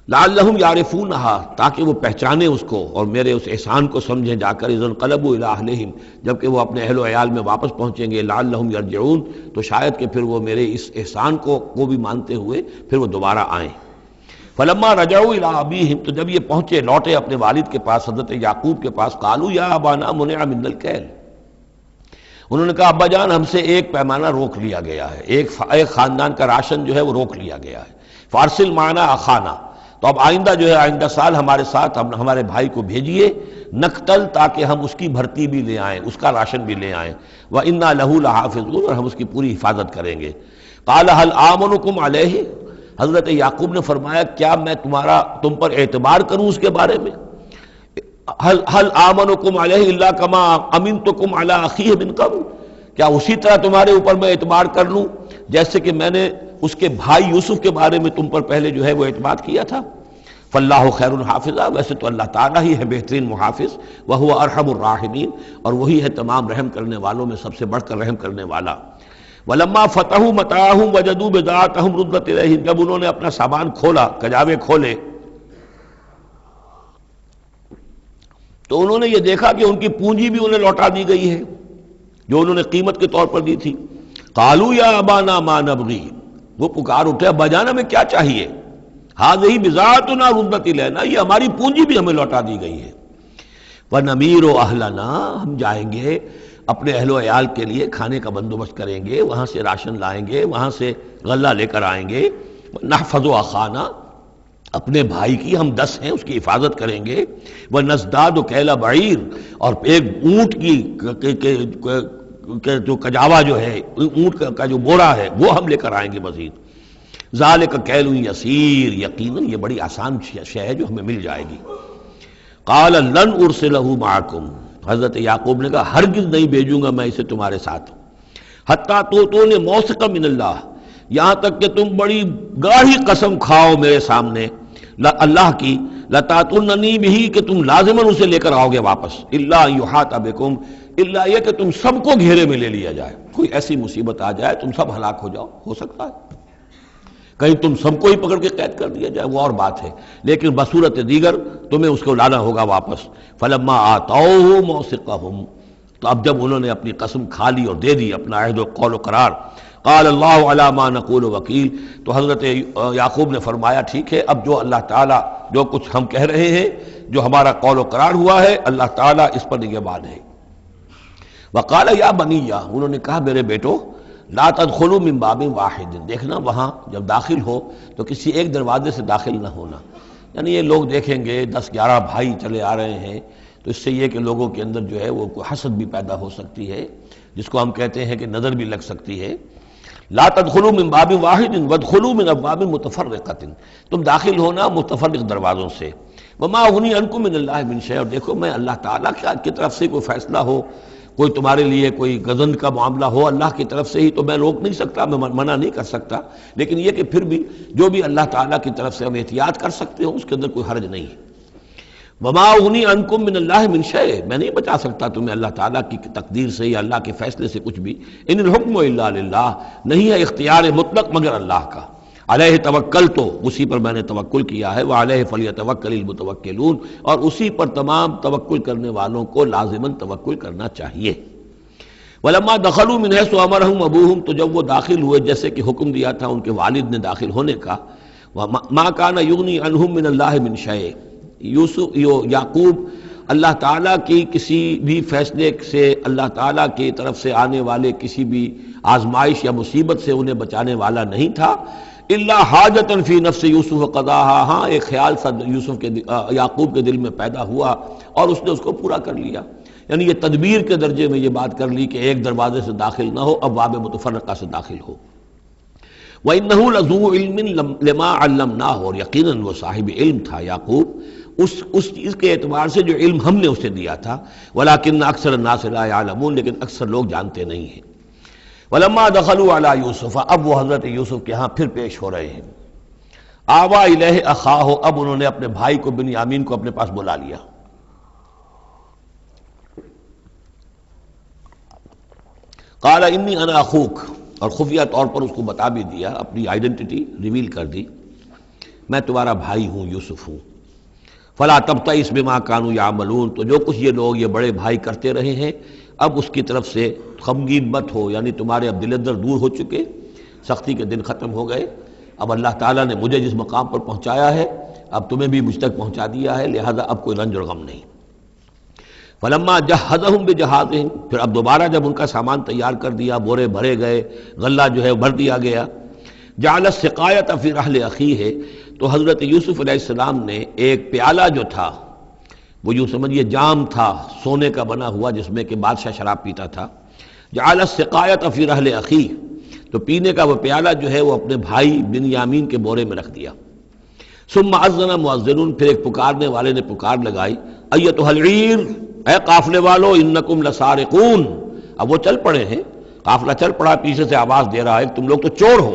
لعلہم یعرفونہا، تاکہ وہ پہچانے اس کو اور میرے اس احسان کو سمجھیں جا کر، اذا انقلبوا الی اہلہم، جبکہ وہ اپنے اہل و عیال میں واپس پہنچیں گے، لعلہم یرجعون، تو شاید کہ پھر وہ میرے اس احسان کو بھی مانتے ہوئے پھر وہ دوبارہ آئیں۔ فلما رجعوا الی ابیہم، تو جب یہ پہنچے لوٹے اپنے والد کے پاس، حضرت یعقوب کے پاس، قالوا یا ابانا منع منا الکیل، انہوں نے کہا ابا جان ہم سے ایک پیمانہ روک لیا گیا ہے، ایک خاندان کا راشن جو ہے وہ روک لیا گیا ہے، فارسل معنا اخانا، تو اب آئندہ جو ہے آئندہ سال ہمارے ساتھ ہمارے بھائی کو بھیجیے، نقتل، تاکہ ہم اس کی بھرتی بھی لے آئیں، اس کا راشن بھی لے آئیں، وَإِنَّا لَهُ لَحَافِظُونَ، اور ہم اس کی پوری حفاظت کریں گے۔ قَالَ هَلْ آمَنُكُمْ عَلَيْهِ، حضرت یعقوب نے فرمایا کیا میں تم پر اعتبار کروں اس کے بارے میں؟ هل آمنكم علیہ الا کما امنتکم علی اخیہ من قبل، کیا اسی طرح تمہارے اوپر میں اعتبار کر لوں جیسے کہ میں نے اس کے بھائی یوسف کے بارے میں تم پر پہلے جو ہے وہ اعتماد کیا تھا؟ فاللہ خیر حافظہ، ویسے تو اللہ تعالیٰ ہی ہے بہترین محافظ، وہو ارحم الراحمین، اور وہی ہے تمام رحم کرنے والوں میں سب سے بڑھ کر رحم کرنے والا۔ ولما فتحوا متاعهم وجدوا بضاعتهم ردت الیہم، جب انہوں نے اپنا سامان کھولا، کجاوے کھولے، تو انہوں نے یہ دیکھا کہ ان کی پونجی بھی انہیں لوٹا دی گئی ہے جو انہوں نے قیمت کے طور پر دی تھی۔ قالوا یا ابانا ما نبغی، وہ پکار اٹھے ابا جان ہمیں کیا چاہیے؟ ہذہ بضاعتنا ردت الینا، یہ ہماری پونجی بھی ہمیں لوٹا دی گئی ہے۔ ونمیر اہلنا، ہم جائیں گے اپنے اہل و عیال کے لیے کھانے کا بندوبست کریں گے، وہاں سے راشن لائیں گے، وہاں سے غلہ لے کر آئیں گے، نحفظ اخانا، اپنے بھائی کی ہم 10 ہیں اس کی حفاظت کریں گے، وَنَزْدَادُ كَيْلَ بَعِيرٍ، اور ایک اونٹ کی جو کجاوا جو ہے، اونٹ کا جو بورا ہے وہ ہم لے کر آئیں گے مزید۔ ذَلِكَ كَيْلٌ يَسِيرٌ، یقیناً یہ بڑی آسان شے ہے جو ہمیں مل جائے گی۔ قَالَ لَنْ أُرْسِلَهُ مَعَكُمْ، حضرت یعقوب نے کہا ہرگز نہیں بھیجوں گا میں اسے تمہارے ساتھ، حتیٰ تؤتونی موثقا من اللہ، یہاں تک کہ تم بڑی گاڑی قسم کھاؤ میرے سامنے اللہ کی، لتاتوننی بہ، کہ تم لازماً اسے لے کر آؤ گے واپس، الا ان یحاط بکم، الا یہ کہ تم سب کو گھیرے میں لے لیا جائے، کوئی ایسی مصیبت آ جائے تم سب ہلاک ہو جاؤ، ہو سکتا ہے کہیں تم سب کو ہی پکڑ کے قید کر دیا جائے، وہ اور بات ہے، لیکن بصورت دیگر تمہیں اس کو لانا ہوگا واپس۔ فلما آتوہ موثقہم، تو اب جب انہوں نے اپنی قسم کھا لی اور دے دی اپنا عہد و قول و قرار، قال اللہ علی ما نقول وکیل، تو حضرت یعقوب نے فرمایا ٹھیک ہے، اب جو اللہ تعالیٰ جو کچھ ہم کہہ رہے ہیں، جو ہمارا قول و قرار ہوا ہے، اللہ تعالیٰ اس پر نگہبان ہے۔ وقال یا بنی، انہوں نے کہا میرے بیٹو، لا تدخلوا من باب واحد، دیکھنا وہاں جب داخل ہو تو کسی ایک دروازے سے داخل نہ ہونا، یعنی یہ لوگ دیکھیں گے 10-11 بھائی چلے آ رہے ہیں تو اس سے یہ کہ لوگوں کے اندر جو ہے وہ کوئی حسد بھی پیدا ہو سکتی ہے، جس کو ہم کہتے ہیں کہ نظر بھی لگ سکتی ہے۔ لا تدخلوا من باب واحد وادخلوا من ابواب متفرقۃ، تم داخل ہونا متفرق دروازوں سے۔ وما اغنی عنکم من اللہ من شیء، اور دیکھو میں اللہ تعالیٰ کی طرف سے کوئی فیصلہ ہو، کوئی تمہارے لیے کوئی غضب کا معاملہ ہو اللہ کی طرف سے ہی، تو میں روک نہیں سکتا، میں منع نہیں کر سکتا، لیکن یہ کہ پھر بھی جو بھی اللہ تعالیٰ کی طرف سے ہم احتیاط کر سکتے ہوں اس کے اندر کوئی حرج نہیں ہے۔ وما اغنی عنکم من اللہ من شیء، میں نہیں بچا سکتا تمہیں اللہ تعالیٰ کی تقدیر سے یا اللہ کے فیصلے سے کچھ بھی۔ ان الحکم الا للہ، نہیں ہے اختیار مطلق مگر اللہ کا۔ علیہ توکلت، اسی پر میں نے توکل کیا ہے، وعلیہ فلیتوکل المتوکلون، اور اسی پر تمام توکل کرنے والوں کو لازماً توکل کرنا چاہیے۔ ولما دخلوا من حیث امرهم ابوہم، تو جب وہ داخل ہوئے جیسے کہ حکم دیا تھا ان کے والد نے داخل ہونے کا، ما کان یغنی عنہم من اللہ من شیء، یعقوب اللہ تعالیٰ کی کسی بھی فیصلے سے، اللہ تعالیٰ کی طرف سے آنے والے کسی بھی آزمائش یا مصیبت سے انہیں بچانے والا نہیں تھا، الا حاجۃ فی نفس یوسف قضاها، ہاں ایک خیال سا یوسف کے یعقوب کے دل میں پیدا ہوا اور اس نے اس کو پورا کر لیا، یعنی یہ تدبیر کے درجے میں یہ بات کر لی کہ ایک دروازے سے داخل نہ ہو، ابواب متفرقہ سے داخل ہو۔ وَإِنَّهُ لَذُو عِلْمٍ لِمَا عَلَّمْنَاهُ، اور یقیناً وہ صاحب علم تھا یعقوب اس چیز کے اعتبار سے جو علم ہم نے اسے دیا تھا، وَلَٰكِنَّ أَكْثَرَ النَّاسِ لَا يَعْلَمُونَ، لیکن اکثر لوگ جانتے نہیں ہیں۔ وَلَمَّا دَخَلُوا عَلَىٰ يُوسُفَ، اب وہ حضرت یوسف کے ہاں پھر پیش ہو رہے ہیں۔ آوَىٰ إِلَيْهِ أَخَاهُ، اب انہوں نے اپنے بھائی کو بنیامین کو اپنے پاس بلا لیا۔ قَالَ إِنِّي أَنَا أَخُوكَ، اور خفیہ طور پر اس کو بتا بھی دیا، اپنی آئیڈینٹی ریویل کر دی، میں تمہارا بھائی ہوں، یوسف ہوں۔ فَلَا تَبْتَئِسْ بِمَا كَانُوا يَعْمَلُونَ، تو جو کچھ یہ لوگ یہ بڑے بھائی کرتے رہے ہیں اب اس کی طرف سے غمگین مت ہو، یعنی تمہارے اب دل اندر دور ہو چکے، سختی کے دن ختم ہو گئے، اب اللہ تعالیٰ نے مجھے جس مقام پر پہنچایا ہے اب تمہیں بھی مجھ تک پہنچا دیا ہے، لہذا اب کوئی رنج اور غم نہیں۔ فَلَمَّا جَهَّزَهُم بِجَهَازِهِمْ، پھر اب دوبارہ جب ان کا سامان تیار کر دیا، بورے بھرے گئے، غلہ جو ہے بھر دیا گیا، جَعَلَ السِّقَایَةَ فِي رَحْلِ أَخِیهِ، تو حضرت یوسف علیہ السلام نے ایک پیالہ جو تھا، وہ یوں سمجھیے جام تھا سونے کا بنا ہوا جس میں کہ بادشاہ شراب پیتا تھا، جَعَلَ السِّقَایَةَ فِي رَحْلِ أَخِیهِ، تو پینے کا وہ پیالہ جو ہے وہ اپنے بھائی بنیامین کے بورے میں رکھ دیا۔ ثُمَّ أَذَّنَ مُؤَذِّنٌ، پھر ایک پکارنے والے نے پکار لگائی، أَيَّتُهَا الْعِيرُ، اے قافلے والو، انکم لسارقون، اب وہ چل پڑے ہیں، قافلہ چل پڑا، پیچھے سے آواز دے رہا ہے تم لوگ تو چور ہو۔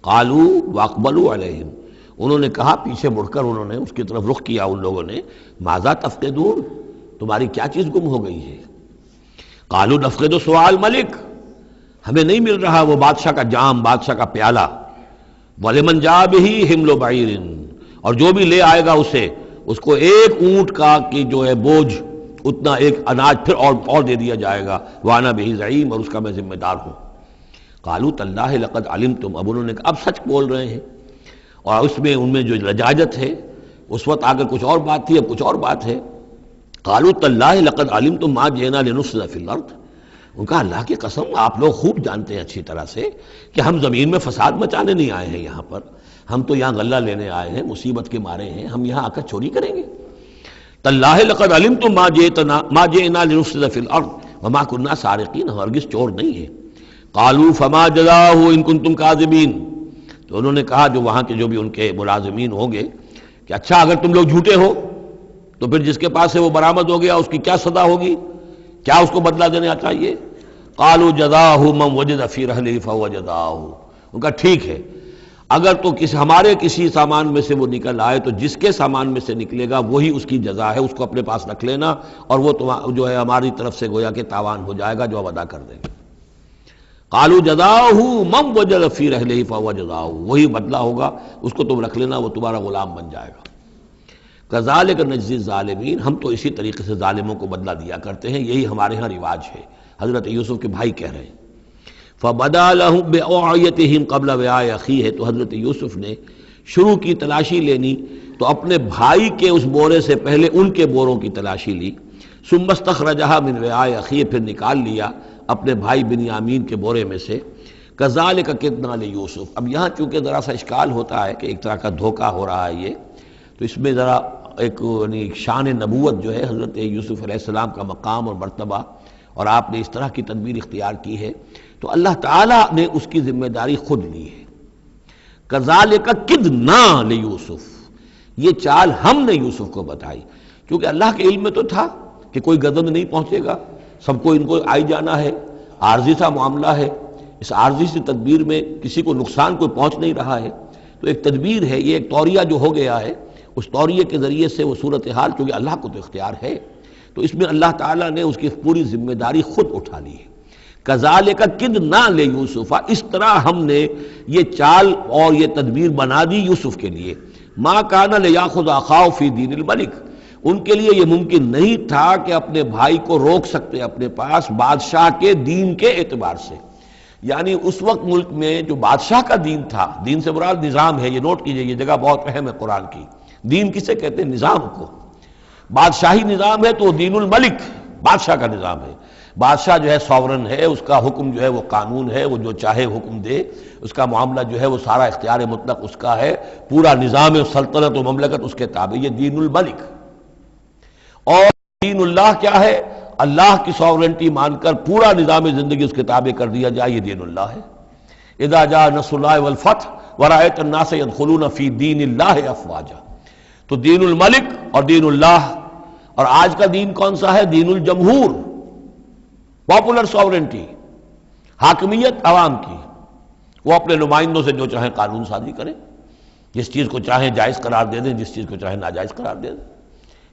قالوا واقبلوا علیہم، انہوں نے کہا، پیچھے مڑ کر انہوں نے اس کی طرف رخ کیا ان لوگوں نے، ماذا تفقدون، تمہاری کیا چیز گم ہو گئی ہے؟ قالوا نفقد سؤال ملک، ہمیں نہیں مل رہا وہ بادشاہ کا جام، بادشاہ کا پیالہ، ولمن جاء بہ حمل بعیر، اور جو بھی لے آئے گا اسے، اس کو ایک اونٹ کا کی جو ہے بوجھ، اتنا ایک اناج پھر اور دے دیا جائے گا، وانا بہ زعیم، اور اس کا میں ذمہ دار ہوں۔ قالوا تاللہ لقد علمتم، اب انہوں نے کہا اب سچ بول رہے ہیں، اور اس میں ان میں جو لجاجت ہے، اس وقت آگر کچھ اور بات تھی اب کچھ اور بات ہے۔ قالوا تاللہ لقد علمتم ما جئنا لنفسد فی الارض، ان کا اللہ کی قسم آپ لوگ خوب جانتے ہیں اچھی طرح سے کہ ہم زمین میں فساد مچانے نہیں آئے ہیں، یہاں پر ہم تو یہاں غلہ لینے آئے ہیں، مصیبت کے مارے ہیں، ہم یہاں آ کر چوری کریں گے؟ تاللہ لقد علمتم ما جئنا لنفسد فی الارض وما كنا سارقین، ہرگز چور نہیں ہے۔ قالوا فما جزاؤہ ان کنتم کاذبین، تو انہوں نے کہا جو وہاں کے جو بھی ان کے ملازمین ہوں گے کہ اچھا اگر تم لوگ جھوٹے ہو تو پھر جس کے پاس سے وہ برآمد ہو گیا اس کی کیا سزا ہوگی، کیا اس کو بدلہ دینا چاہیے؟ قالوا جزاؤہ من وجد فی رحلہ فہو جزاؤہ، ان کا ٹھیک ہے اگر تو ہمارے کسی سامان میں سے وہ نکل آئے تو جس کے سامان میں سے نکلے گا وہی اس کی جزا ہے، اس کو اپنے پاس رکھ لینا، اور وہ جو ہے ہماری طرف سے گویا کہ تاوان ہو جائے گا جو اب ادا کر دیں گے۔ قالوا جزاؤہ من وجد فی رحلہ فہو جزاؤہ، وہی بدلہ ہوگا، اس کو تم رکھ لینا، وہ تمہارا غلام بن جائے گا۔ کذالک نجزی الظالمین، ہم تو اسی طریقے سے ظالموں کو بدلہ دیا کرتے ہیں، یہی ہمارے ہاں رواج ہے۔ حضرت یوسف کے بھائی کہہ رہے ہیں فبدا لهم بأوعیتهم قبل وعاء اخیہ، تو حضرت یوسف نے شروع کی تلاشی لینی تو اپنے بھائی کے اس بورے سے پہلے ان کے بوروں کی تلاشی لی، ثم استخرجها من وعاء اخیہ، پھر نکال لیا اپنے بھائی بنیامین کے بورے میں سے۔ کذالک کدنا لیوسف، اب یہاں چونکہ ذرا سا اشکال ہوتا ہے کہ ایک طرح کا دھوکہ ہو رہا ہے یہ، تو اس میں ذرا ایک یعنی شان نبوت جو ہے حضرت یوسف علیہ السلام کا مقام اور مرتبہ، اور آپ نے اس طرح کی تدبیر اختیار کی ہے، تو اللہ تعالیٰ نے اس کی ذمہ داری خود لی ہے۔ کذالک کدنا لیوسف، یہ چال ہم نے یوسف کو بتائی، کیونکہ اللہ کے علم میں تو تھا کہ کوئی گزند نہیں پہنچے گا، سب کو ان کو آئی جانا ہے، عارضی سا معاملہ ہے، اس عارضی سی تدبیر میں کسی کو نقصان کوئی پہنچ نہیں رہا ہے، تو ایک تدبیر ہے، یہ ایک توریہ جو ہو گیا ہے، اس توریہ کے ذریعے سے وہ صورتحال، کیونکہ اللہ کو تو اختیار ہے، تو اس میں اللہ تعالیٰ نے اس کی پوری ذمہ داری خود اٹھا لی ہے۔ کذالک کدنا لیوسف، اس طرح ہم نے یہ چال اور یہ تدبیر بنا دی یوسف کے لیے۔ ما کان لیاخذ اخاہ فی دین الملک، ان کے لیے یہ ممکن نہیں تھا کہ اپنے بھائی کو روک سکتے اپنے پاس بادشاہ کے دین کے اعتبار سے، یعنی اس وقت ملک میں جو بادشاہ کا دین تھا، دین سے مراد نظام ہے، یہ نوٹ کیجئے، یہ جگہ بہت اہم ہے قرآن کی۔ دین کسے کہتے ہیں؟ نظام کو۔ بادشاہی نظام ہے تو وہ دین الملک، بادشاہ کا نظام ہے۔ بادشاہ جو ہے ساورن ہے، اس کا حکم جو ہے وہ قانون ہے، وہ جو چاہے حکم دے، اس کا معاملہ جو ہے وہ سارا اختیار مطلق اس کا ہے، پورا نظام سلطنت و مملکت اس کے تابع، یہ دین الملک۔ اور دین اللہ کیا ہے؟ اللہ کی ساورنٹی مان کر پورا نظام زندگی اس کے تابع کر دیا جائے، یہ دین اللہ ہے۔ اذا جاء نصر اللہ والفتح ورأیت الناس يدخلون فی دین اللہ افواجا، تو دین الملک اور دین اللہ۔ اور آج کا دین کون سا ہے؟ دین الجمہور، پاپولر ساورنٹی، حاکمیت عوام کی، وہ اپنے نمائندوں سے جو چاہیں قانون سازی کریں، جس چیز کو چاہیں جائز قرار دے دیں، جس چیز کو چاہیں ناجائز قرار دے دیں۔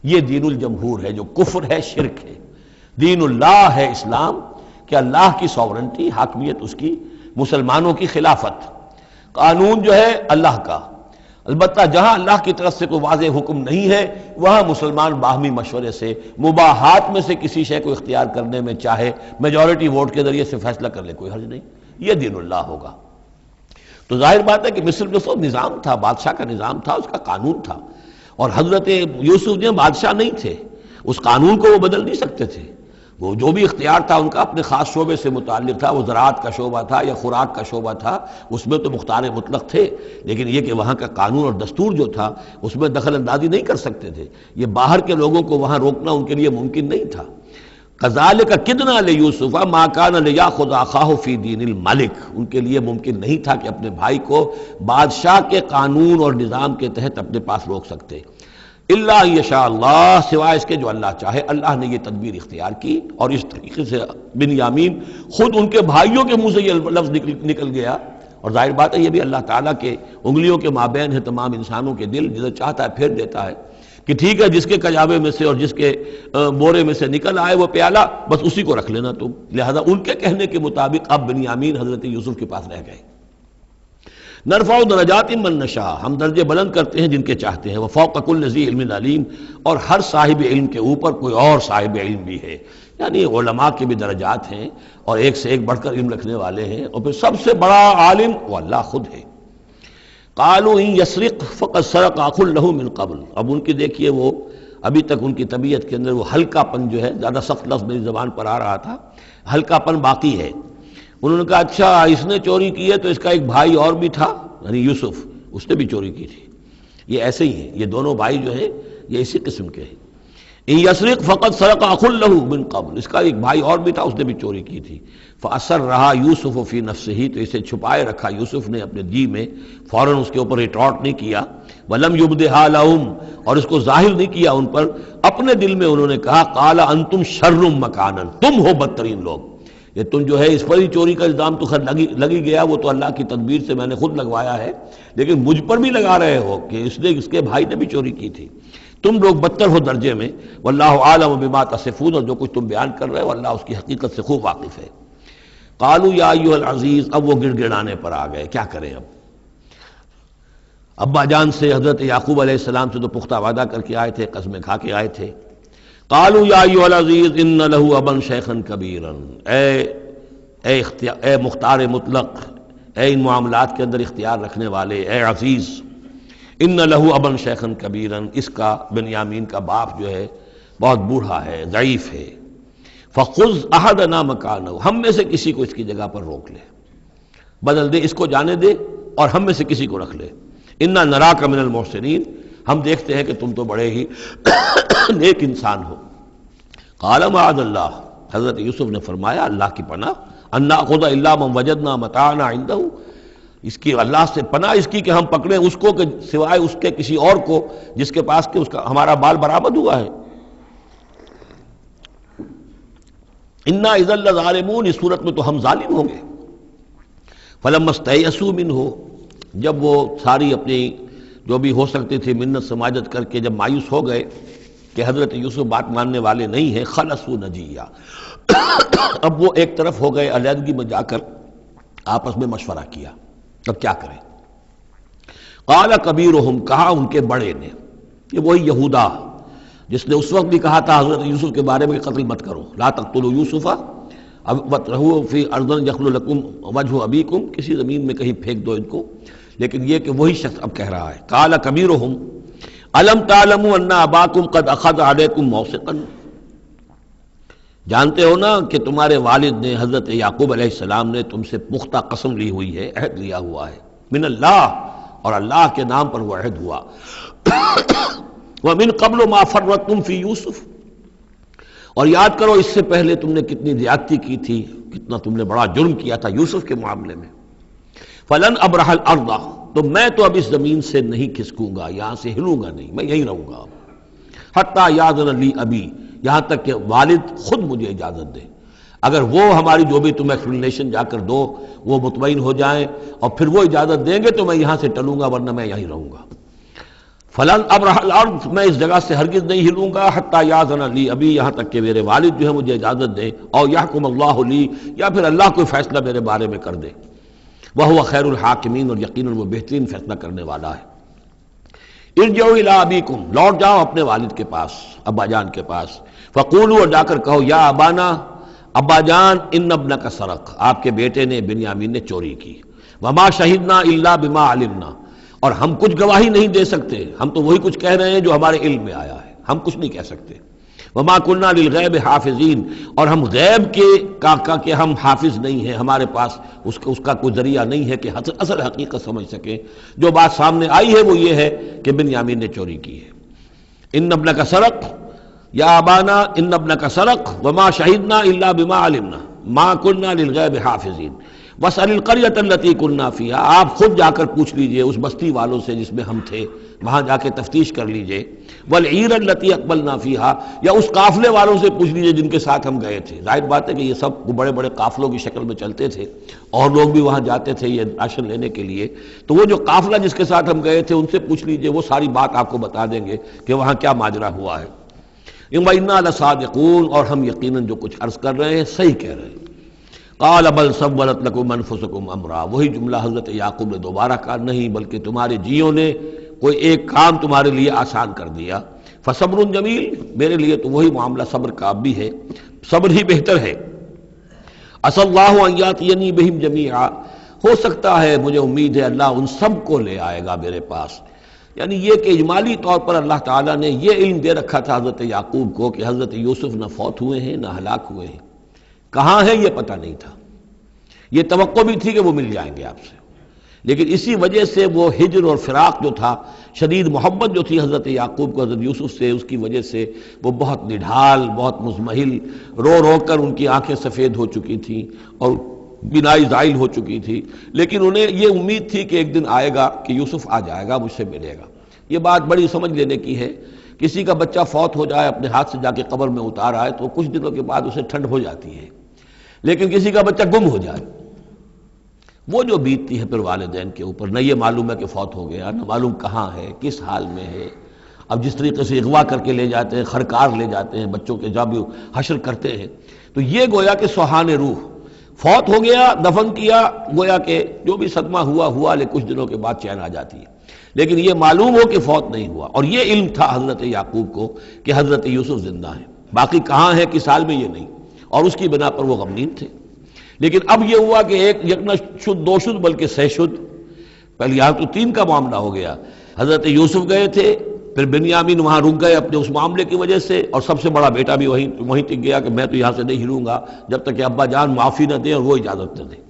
یہ دین الجمہور ہے، جو کفر ہے، شرک ہے۔ دین اللہ ہے اسلام، کہ اللہ کی ساورنٹی، حاکمیت اس کی، مسلمانوں کی خلافت، قانون جو ہے اللہ کا۔ البتہ جہاں اللہ کی طرف سے کوئی واضح حکم نہیں ہے، وہاں مسلمان باہمی مشورے سے مباحات میں سے کسی شے کو اختیار کرنے میں چاہے میجورٹی ووٹ کے ذریعے سے فیصلہ کر لے، کوئی حرج نہیں، یہ دین اللہ ہوگا۔ تو ظاہر بات ہے کہ مصر میں سب نظام تھا، بادشاہ کا نظام تھا، اس کا قانون تھا، اور حضرت یوسف جو بادشاہ نہیں تھے، اس قانون کو وہ بدل نہیں سکتے تھے۔ وہ جو بھی اختیار تھا ان کا اپنے خاص شعبے سے متعلق تھا، وہ زراعت کا شعبہ تھا یا خوراک کا شعبہ تھا، اس میں تو مختار مطلق تھے، لیکن یہ کہ وہاں کا قانون اور دستور جو تھا اس میں دخل اندازی نہیں کر سکتے تھے، یہ باہر کے لوگوں کو وہاں روکنا ان کے لیے ممکن نہیں تھا۔ کذالک کدنا لیوسف ما کان لیاخذ اخاہ فی دین الملک، ان کے لیے ممکن نہیں تھا کہ اپنے بھائی کو بادشاہ کے قانون اور نظام کے تحت اپنے پاس روک سکتے، الا یشاء اللہ، سوائے اس کے جو اللہ چاہے۔ اللہ نے یہ تدبیر اختیار کی، اور اس طریقے سے بنیامین خود ان کے بھائیوں کے منہ سے یہ لفظ نکل گیا، اور ظاہر بات ہے یہ بھی اللہ تعالیٰ کے انگلیوں کے مابین ہے تمام انسانوں کے دل، جسے چاہتا ہے پھیر دیتا ہے، کہ ٹھیک ہے جس کے کجابے میں سے اور جس کے بورے میں سے نکل آئے وہ پیالہ، بس اسی کو رکھ لینا تم۔ لہذا ان کے کہنے کے مطابق اب بنیامین حضرت یوسف کے پاس رہ گئے۔ نرفع درجات من نشاء، ہم درجے بلند کرتے ہیں جن کے چاہتے ہیں، وفوق کل ذی علم علیم، اور ہر صاحب علم کے اوپر کوئی اور صاحب علم بھی ہے، یعنی علماء کے بھی درجات ہیں، اور ایک سے ایک بڑھ کر علم رکھنے والے ہیں، اور پھر سب سے بڑا عالم وہ اللہ خود ہے۔ قالوا ان یسرق فقد سرق اخ له من قبل، اب ان کی دیکھیے وہ ابھی تک ان کی طبیعت کے اندر وہ ہلکا پن جو ہے، زیادہ سخت لفظ میری زبان پر آ رہا تھا، ہلکا پن باقی ہے۔ انہوں نے کہا اچھا اس نے چوری کی ہے تو اس کا ایک بھائی اور بھی تھا، یعنی یوسف، اس نے بھی چوری کی تھی۔ یہ ایسے ہی ہیں، یہ دونوں بھائی جو ہیں یہ اسی قسم کے ہیں۔ ان یسرق فقد سرق اخ له من قبل، اس کا ایک بھائی اور بھی تھا، اس نے بھی چوری کی تھی۔ فاسرها یوسف فی نفسہ، تو اسے چھپائے رکھا یوسف نے اپنے جی میں، فوراً اس کے اوپر ریٹارٹ نہیں کیا۔ ولم یبدھا لهم، اور اس کو ظاہر نہیں کیا ان پر، اپنے دل میں انہوں نے کہا قال انتم شر مکانا، تم ہو بدترین لوگ، یہ تم جو ہے اس پر ہی چوری کا الزام تو خیر لگی گیا، وہ تو اللہ کی تدبیر سے میں نے خود لگوایا ہے، لیکن مجھ پر بھی لگا رہے ہو کہ اس کے بھائی نے بھی چوری کی تھی، تم لوگ بدتر ہو درجے میں۔ واللہ عالم بما تصفون، اور جو کچھ تم بیان کر رہے ہو اللہ اس کی حقیقت سے خوب واقف ہے۔ قالوا یا ایھا العزیز، اب وہ گڑ گڑانے پر آ گئے، کیا کریں اب؟ ابا جان سے حضرت یعقوب علیہ السلام سے تو پختہ وعدہ کر کے آئے تھے، قسمیں کھا کے آئے تھے۔ قالوا یا ایھا العزیز ان له ابا شیخا کبیرا، اے مختار مطلق، اے ان معاملات کے اندر اختیار رکھنے والے، اے عزیز، ان له ابا شیخا کبیرا، اس کا بنیامین کا باپ جو ہے بہت بوڑھا ہے، ضعیف ہے۔ فخذ احدنا مکانہ، ہم میں سے کسی کو اس کی جگہ پر روک لے، بدل دے، اس کو جانے دے اور ہم میں سے کسی کو رکھ لے۔ انا نراک من المحسنین، ہم دیکھتے ہیں کہ تم تو بڑے ہی نیک انسان ہو۔ قال معاذ اللہ، حضرت یوسف نے فرمایا اللہ کی پناہ، ان ناخذ الا من وجدنا متاعنا عنده، اس کی اللہ سے پناہ اس کی کہ ہم پکڑیں اس کو کہ سوائے اس کے کسی اور کو جس کے پاس کہ اس کا ہمارا بال برآمد ہوا ہے۔ انا اذا لظالمون، اس صورت میں تو ہم ظالم ہوں گے۔ فلما استيئسوا منه، جب وہ ساری اپنی جو بھی ہو سکتی تھی منت سماجت کر کے جب مایوس ہو گئے کہ حضرت یوسف بات ماننے والے نہیں ہیں، خلصوا نجیہ، اب وہ ایک طرف ہو گئے، علیحدگی میں جا کر آپس میں مشورہ کیا اب کیا کریں۔ قال کبیرہم، کہا ان کے بڑے نے، یہ وہی یہودا جس نے اس وقت بھی کہا تھا حضرت یوسف کے بارے میں کہ قتل مت کرو، لا تقتلوا یوسف وَاطْرَحُوهُ فِي أَرْضٍ يَخْلُ لَكُمْ وَجْهُ أَبِيكُمْ، کسی زمین میں کہیں پھینک دو ان کو، لیکن یہ کہ وہی شخص اب کہہ رہا ہے قال کبیرہم أَلَمْ تَعْلَمُوا أَنَّ أَبَاكُمْ قَدْ أَخَذَ عَلَيْكُمْ مَوْثِقًا، جانتے ہو نا کہ تمہارے والد نے حضرت یعقوب علیہ السلام نے تم سے پختہ قسم لی ہوئی ہے، عہد لیا ہوا ہے، من اللہ، اور اللہ کے نام پر وہ عہد ہوا، وَمِن قَبْلُ مَا فَرَّطْتُمْ فِي يُوسُف، اور یاد کرو اس سے پہلے تم نے کتنی زیادتی کی تھی، کتنا تم نے بڑا جرم کیا تھا یوسف کے معاملے میں۔ فَلَنْ أَبْرَحَ الْأَرْضَ، تو میں تو اب اس زمین سے نہیں کھسکوں گا، یہاں سے ہلوں گا نہیں، میں یہیں رہوں گا حتیٰ یأذن لی ابی، یہاں تک کہ والد خود مجھے اجازت دے، اگر وہ ہماری جو بھی تم ایکسپلینیشن جا کر دو وہ مطمئن ہو جائیں اور پھر وہ اجازت دیں گے تو میں یہاں سے ٹلوں گا، ورنہ میں یہیں رہوں گا۔ فلن ابرح الارض، میں اس جگہ سے ہرگز نہیں ہلوں گا، حتی یاذن لی ابی، یہاں تک کہ میرے والد جو ہے مجھے اجازت دیں، اور یحکم اللہ لی، یا پھر اللہ کوئی فیصلہ میرے بارے میں کر دے، وہو خیر الحاکمین، اور یقیناً وہ بہترین فیصلہ کرنے والا ہے۔ ارجعوا الی ابیکم، لوٹ جاؤ اپنے والد کے پاس، ابا جان کے پاس، فقولوا، اور جا کر کہو، یا ابانا، ابا جان، ان ابنک سرق، آپ کے بیٹے نے بنیامین نے چوری کی، وما شہدنا الا بما علمنا، اور ہم کچھ گواہی نہیں دے سکتے، ہم تو وہی کچھ کہہ رہے ہیں جو ہمارے علم میں آیا ہے، ہم کچھ نہیں کہہ سکتے۔ وما كنا للغیب حافظین، اور ہم غیب کے ہم حافظ نہیں ہیں، ہمارے پاس اس کا کوئی ذریعہ نہیں ہے کہ اصل حقیقت سمجھ سکیں، جو بات سامنے آئی ہے وہ یہ ہے کہ بنیامین نے چوری کی ہے۔ ان ابنک سرق، یا ابانا ان ابنک سرق وما شہدنا الا بما علمنا ما كنا للغیب حافظین واسأل القریۃ التی کنا فیہا، آپ خود جا کر پوچھ لیجئے اس بستی والوں سے جس میں ہم تھے، وہاں جا کے تفتیش کر لیجئے، والعیر التی اقبلنا فیہا، یا اس قافلے والوں سے پوچھ لیجئے جن کے ساتھ ہم گئے تھے۔ ظاہر بات ہے کہ یہ سب بڑے بڑے قافلوں کی شکل میں چلتے تھے اور لوگ بھی وہاں جاتے تھے یہ راشن لینے کے لیے، تو وہ جو قافلہ جس کے ساتھ ہم گئے تھے ان سے پوچھ لیجئے، وہ ساری بات آپ کو بتا دیں گے کہ وہاں کیا ماجرا ہوا ہے۔ وَإِنَّا لَصَادِقُونَ، اور ہم یقیناً جو کچھ عرض کر رہے ہیں صحیح کہہ رہے ہیں۔ قال بل سولت لكم انفسكم امرا، وہی جملہ حضرت یعقوب نے دوبارہ کہا، نہیں بلکہ تمہارے جیوں نے کوئی ایک کام تمہارے لیے آسان کر دیا، فصبر جمیل، میرے لیے تو وہی معاملہ صبر کا بھی ہے، صبر ہی بہتر ہے۔ عسى اللہ ان یاتینی بہم جمیعا، ہو سکتا ہے، مجھے امید ہے اللہ ان سب کو لے آئے گا میرے پاس، یعنی یہ کہ اجمالی طور پر اللہ تعالیٰ نے یہ علم دے رکھا تھا حضرت یعقوب کو کہ حضرت یوسف نہ فوت ہوئے ہیں نہ ہلاک ہوئے ہیں، کہاں ہے یہ پتہ نہیں تھا، یہ توقع بھی تھی کہ وہ مل جائیں گے آپ سے، لیکن اسی وجہ سے وہ ہجر اور فراق جو تھا، شدید محبت جو تھی حضرت یعقوب کو حضرت یوسف سے، اس کی وجہ سے وہ بہت نڈھال، بہت مزمحل، رو رو کر ان کی آنکھیں سفید ہو چکی تھیں اور بینائی زائل ہو چکی تھی، لیکن انہیں یہ امید تھی کہ ایک دن آئے گا کہ یوسف آ جائے گا، مجھ سے ملے گا۔ یہ بات بڑی سمجھ لینے کی ہے، کسی کا بچہ فوت ہو جائے، اپنے ہاتھ سے جا کے قبر میں اتار آئے تو کچھ دنوں کے بعد اسے ٹھنڈ ہو جاتی ہے، لیکن کسی کا بچہ گم ہو جائے، وہ جو بیتتی ہے پھر والدین کے اوپر، نہ یہ معلوم ہے کہ فوت ہو گیا، نہ معلوم کہاں ہے، کس حال میں ہے۔ اب جس طریقے سے اغوا کر کے لے جاتے ہیں، خرکار لے جاتے ہیں بچوں کے، جب حشر کرتے ہیں، تو یہ گویا کہ سوہان روح، فوت ہو گیا، دفن کیا، گویا کہ جو بھی صدمہ ہوا لیکن کچھ دنوں کے بعد چین آ جاتی ہے، لیکن یہ معلوم ہو کہ فوت نہیں ہوا، اور یہ علم تھا حضرت یعقوب کو کہ حضرت یوسف زندہ ہیں، باقی کہاں ہے کس حال میں یہ نہیں، اور اس کی بنا پر وہ غمگین تھے۔ لیکن اب یہ ہوا کہ ایک یکنا شد، دو شد، بلکہ سہ شد، پہلے یہاں تو تین کا معاملہ ہو گیا، حضرت یوسف گئے تھے، پھر بنیامین وہاں رک گئے اپنے اس معاملے کی وجہ سے، اور سب سے بڑا بیٹا بھی وہیں ٹک گیا کہ میں تو یہاں سے نہیں ہلوں گا جب تک کہ ابا جان معافی نہ دیں اور وہ اجازت نہ دیں۔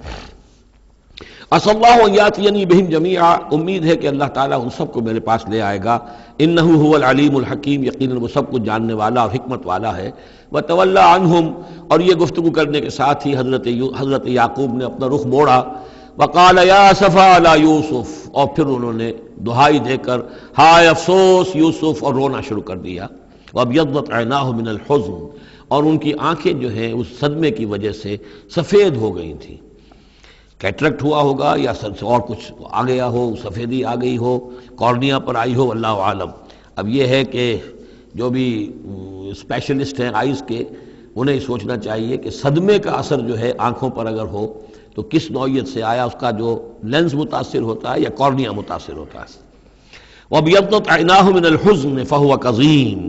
عسى اللہ ان یاتینی بہم جمیعا، امید ہے کہ اللہ تعالیٰ ان سب کو میرے پاس لے آئے گا. انہ هو العلیم الحکیم، یقیناً وہ سب کچھ جاننے والا اور حکمت والا ہے. وتولی عنہم، اور یہ گفتگو کرنے کے ساتھ ہی حضرت یعقوب نے اپنا رخ موڑا. وقال یا اسفا علی یوسف، اور پھر انہوں نے دہائی دے کر ہائے افسوس یوسف، اور رونا شروع کر دیا. وابیضت عیناہ من الحزن، اور ان کی آنکھیں جو ہیں اس صدمے کی وجہ سے سفید ہو گئی تھیں. کیٹریکٹ ہوا ہوگا یا اور کچھ آ گیا ہو، سفیدی آ گئی ہو، کارنیا پر آئی ہو، اللہ عالم. اب یہ ہے کہ جو بھی اسپیشلسٹ ہیں آئیز کے، انہیں سوچنا چاہیے کہ صدمے کا اثر جو ہے آنکھوں پر اگر ہو تو کس نوعیت سے آیا، اس کا جو لینز متاثر ہوتا ہے یا کارنیا متاثر ہوتا ہے. وَابْيَضَّتْ عَيْنَاهُ مِنَ الْحُزْنِ فَهُوَ كَظِيمٌ،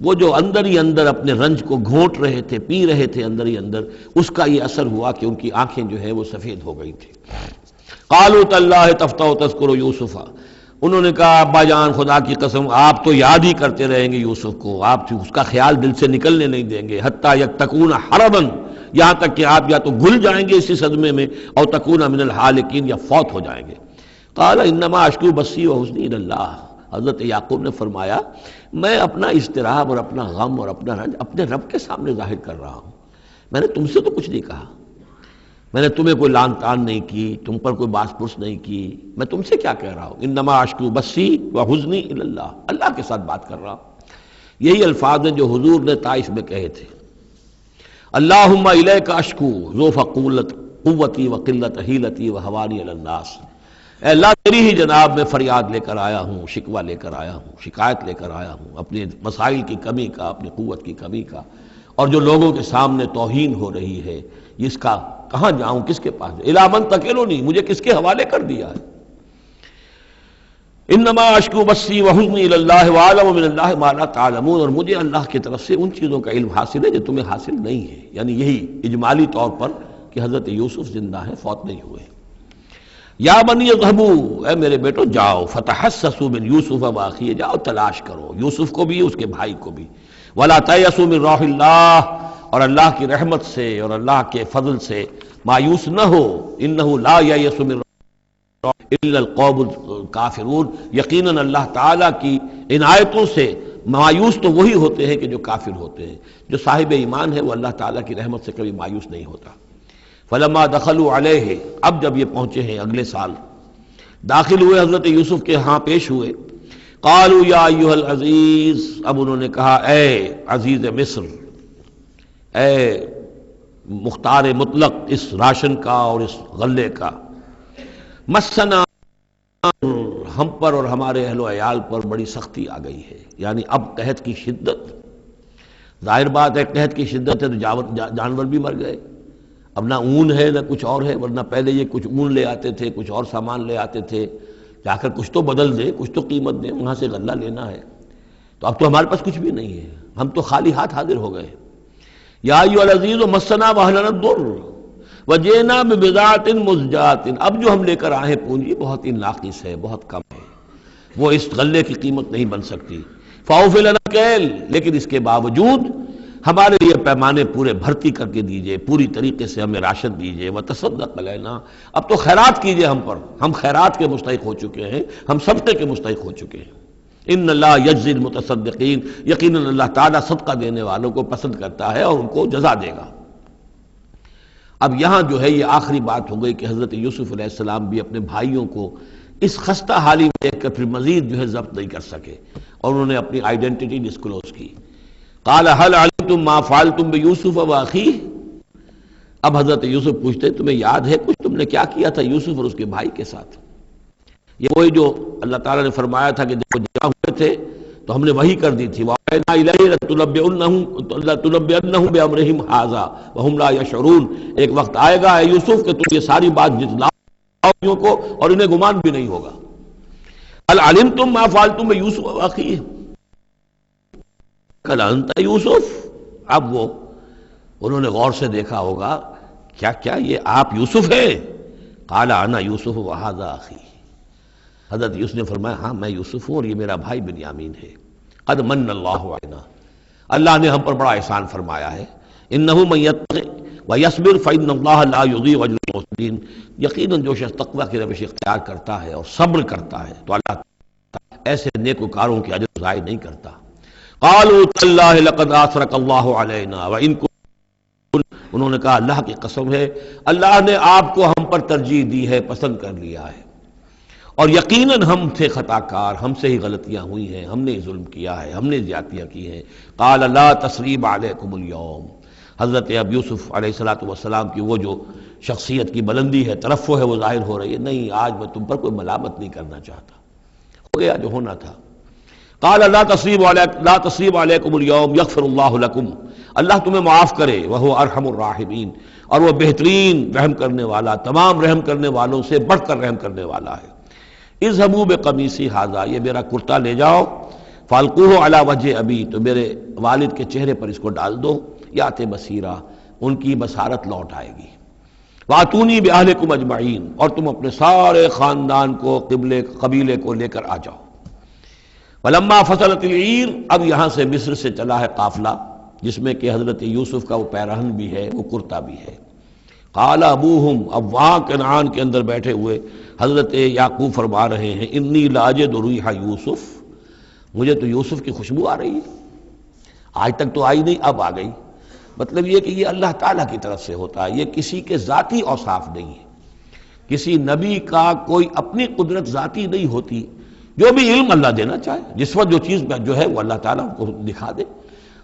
وہ جو اندر ہی اندر اپنے رنج کو گھونٹ رہے تھے، پی رہے تھے اندر ہی اندر، اس کا یہ اثر ہوا کہ ان کی آنکھیں جو ہیں وہ سفید ہو گئی تھیں. قَالُوا تَاللَّهِ تَفْتَحُ تَذْكُرُ يُوسُفَ، انہوں نے کہا ابا جان خدا کی قسم آپ تو یاد ہی کرتے رہیں گے یوسف کو، آپ اس کا خیال دل سے نکلنے نہیں دیں گے. حتیٰ یکتکون حربا، یہاں تک کہ آپ یا تو گھل جائیں گے اسی صدمے میں، اور تکون من الحالکین، یا فوت ہو جائیں گے. قال انما اشکو بثی وحزنی الی اللہ، حضرت یعقوب نے فرمایا میں اپنا اضطراب اور اپنا غم اور اپنا رنج اپنے رب کے سامنے ظاہر کر رہا ہوں. میں نے تم سے تو کچھ نہیں کہا، میں نے تمہیں کوئی لان تان نہیں کی، تم پر کوئی باس پرس نہیں کی، میں تم سے کیا کہہ رہا ہوں. انما اشکو بثی وحزنی الی اللہ، اللہ کے ساتھ بات کر رہا ہوں. یہی الفاظ ہیں جو حضور نے طائف میں کہے تھے. اللہم الیک اشکو ضعف قوتی وقلت حیلتی وہوانی علی الناس، اے اللہ تیری ہی جناب میں فریاد لے کر آیا ہوں، شکوہ لے کر آیا ہوں، شکایت لے کر آیا ہوں اپنے مسائل کی کمی کا، اپنی قوت کی کمی کا، اور جو لوگوں کے سامنے توہین ہو رہی ہے اس کا کہاں جاؤں، کس کے پاس؟ الی من تکلنی، مجھے کس کے حوالے کر دیا ہے. انما اشکو بثی وحزنی الی اللہ واعلم من اللہ ما لا تعلمون، اور مجھے اللہ کی طرف سے ان چیزوں کا علم حاصل ہے جو تمہیں حاصل نہیں ہے. یعنی یہی اجمالی طور پر کہ حضرت یوسف زندہ ہیں، فوت نہیں ہوئے. یا بنی اذهبوا، اے میرے بیٹو جاؤ، فتحسسوا من یوسف واخیہ، جاؤ تلاش کرو یوسف کو بھی اس کے بھائی کو بھی. ولا تیأسوا من روح اللہ، اور اللہ کی رحمت سے اور اللہ کے فضل سے مایوس نہ ہو. انہ لا ییأس من الا القوم الکافرون، یقیناً اللہ تعالیٰ کی عنایتوں سے مایوس تو وہی ہوتے ہیں کہ جو کافر ہوتے ہیں. جو صاحب ایمان ہے وہ اللہ تعالیٰ کی رحمت سے کبھی مایوس نہیں ہوتا. فلما دخلوا علیہ، اب جب یہ پہنچے ہیں اگلے سال، داخل ہوئے حضرت یوسف کے ہاں پیش ہوئے. قالوا یا ایھا العزیز، اب انہوں نے کہا اے عزیز مصر، اے مختار مطلق اس راشن کا اور اس غلے کا، مسنا، ہم پر اور ہمارے اہل و عیال پر بڑی سختی آ گئی ہے. یعنی اب قحط کی شدت، ظاہر بات ہے قحط کی شدت ہے تو جانور بھی مر گئے. اب نہ اون ہے نہ کچھ اور ہے، ورنہ پہلے یہ کچھ اون لے آتے تھے، کچھ اور سامان لے آتے تھے، جا کر کچھ تو بدل دیں، کچھ تو قیمت دیں، وہاں سے غلہ لینا ہے. تو اب تو ہمارے پاس کچھ بھی نہیں ہے، ہم تو خالی ہاتھ حاضر ہو گئے. یا ایھا العزیز مسنا واہلنا الضر وجئنا ببضاعۃ مزجاۃ، اب جو ہم لے کر آئے ہیں پونجی بہت ہی ناقص ہے، بہت کم ہے، وہ اس غلے کی قیمت نہیں بن سکتی. فاوف لنا الکیل، لیکن اس کے باوجود ہمارے لیے پیمانے پورے بھرتی کر کے دیجئے، پوری طریقے سے ہمیں راشن دیجئے. وتصدق علینا، اب تو خیرات کیجئے ہم پر، ہم خیرات کے مستحق ہو چکے ہیں، ہم صدقے کے مستحق ہو چکے ہیں. ان اللہ یجزی المتصدقین، یقیناً اللہ تعالیٰ صدقہ دینے والوں کو پسند کرتا ہے اور ان کو جزا دے گا. اب یہاں جو ہے یہ آخری بات ہو گئی کہ حضرت یوسف علیہ السلام بھی اپنے بھائیوں کو اس خستہ حالی میں دیکھ کر پھر مزید جو ہے ضبط نہیں کر سکے، اور انہوں نے اپنی آئیڈینٹی ڈسکلوز کی. قال هل علمتم ما فعلتم بيوسف واخيه، اب حضرت یوسف پوچھتے تمہیں یاد ہے کچھ تم نے کیا کیا تھا یوسف اور اس کے بھائی کے ساتھ؟ یہ وہی جو اللہ تعالیٰ نے فرمایا تھا کہ جب وہ جمع ہوئے تھے تو ہم نے وہی کر دی تھی. وَأَوْحَيْنَا إِلَيْهِ لَتُنَبِّئَنَّهُم بِأَمْرِهِمْ هَٰذَا وَهُمْ لَا يَشْعُرُونَ، ایک وقت آئے گا اے یوسف کہ تم یہ ساری بات جتلاؤ کو اور انہیں گمان بھی نہیں ہوگا. هل علمتم ما فعلتم بيوسف واخيه، کل انت یوسف، اب وہ انہوں نے غور سے دیکھا ہوگا کیا کیا یہ آپ یوسف ہیں؟ قال انا یوسف وہذا اخی، حضرت یوسف نے فرمایا ہاں میں یوسف ہوں اور یہ میرا بھائی بنیامین ہے. قد من اللہ علینا، اللہ نے ہم پر بڑا احسان فرمایا ہے. انہ من یتقی ویصبر فإن اللہ لا یضیع اجر المحسنین، یقیناً جو شخص تقوی کی روش اختیار کرتا ہے اور صبر کرتا ہے تو اللہ ایسے نیکوکاروں کے اجر ضائع نہیں کرتا۔ قالوا تاللہ لقد آثرک اللہ علینا وإن انہوں نے کہا اللہ کی قسم ہے اللہ نے آپ کو ہم پر ترجیح دی ہے، پسند کر لیا ہے، اور یقیناً ہم تھے خطا کار، ہم سے ہی غلطیاں ہوئی ہیں، ہم نے ظلم کیا ہے، ہم نے زیادتیاں کی ہیں۔ قال لا تثریب علیکم اليوم، حضرت اب یوسف علیہ السلام کی وہ جو شخصیت کی بلندی ہے، ترفع ہے، وہ ظاہر ہو رہی ہے، نہیں آج میں تم پر کوئی ملامت نہیں کرنا چاہتا، ہو گیا جو ہونا تھا۔ قال لا تصریب علیکم اليوم یغفر اللہ لکم، اللہ تمہیں معاف کرے، وہو ارحم الراحمین، اور وہ بہترین رحم کرنے والا، تمام رحم کرنے والوں سے بڑھ کر رحم کرنے والا ہے۔ اذهبوا بقمیصی ھذا، یہ میرا کرتا لے جاؤ، فالقوہ علی وجہ ابی، تو میرے والد کے چہرے پر اس کو ڈال دو، یات بصیرہ، ان کی بصارت لوٹ آئے گی۔ واتونی باہلکم اجمعین، اور تم اپنے سارے خاندان کو، قبیلے کو لے کر آ جاؤ۔ ولما فصلت العیر، اب یہاں سے مصر سے چلا ہے قافلہ جس میں کہ حضرت یوسف کا وہ پیرہن بھی ہے، وہ کرتا بھی ہے۔ قال ابوہم، اب وہاں کنعان کے اندر بیٹھے ہوئے حضرت یعقوب فرما رہے ہیں انی لاجد ریح یوسف، مجھے تو یوسف کی خوشبو آ رہی ہے، آج تک تو آئی نہیں، اب آ گئی۔ مطلب یہ کہ یہ اللہ تعالیٰ کی طرف سے ہوتا ہے، یہ کسی کے ذاتی اوصاف نہیں ہے، کسی نبی کا کوئی اپنی قدرت ذاتی نہیں ہوتی، جو بھی علم اللہ دینا چاہے، جس وقت جو چیز جو ہے وہ اللہ تعالیٰ کو دکھا دے۔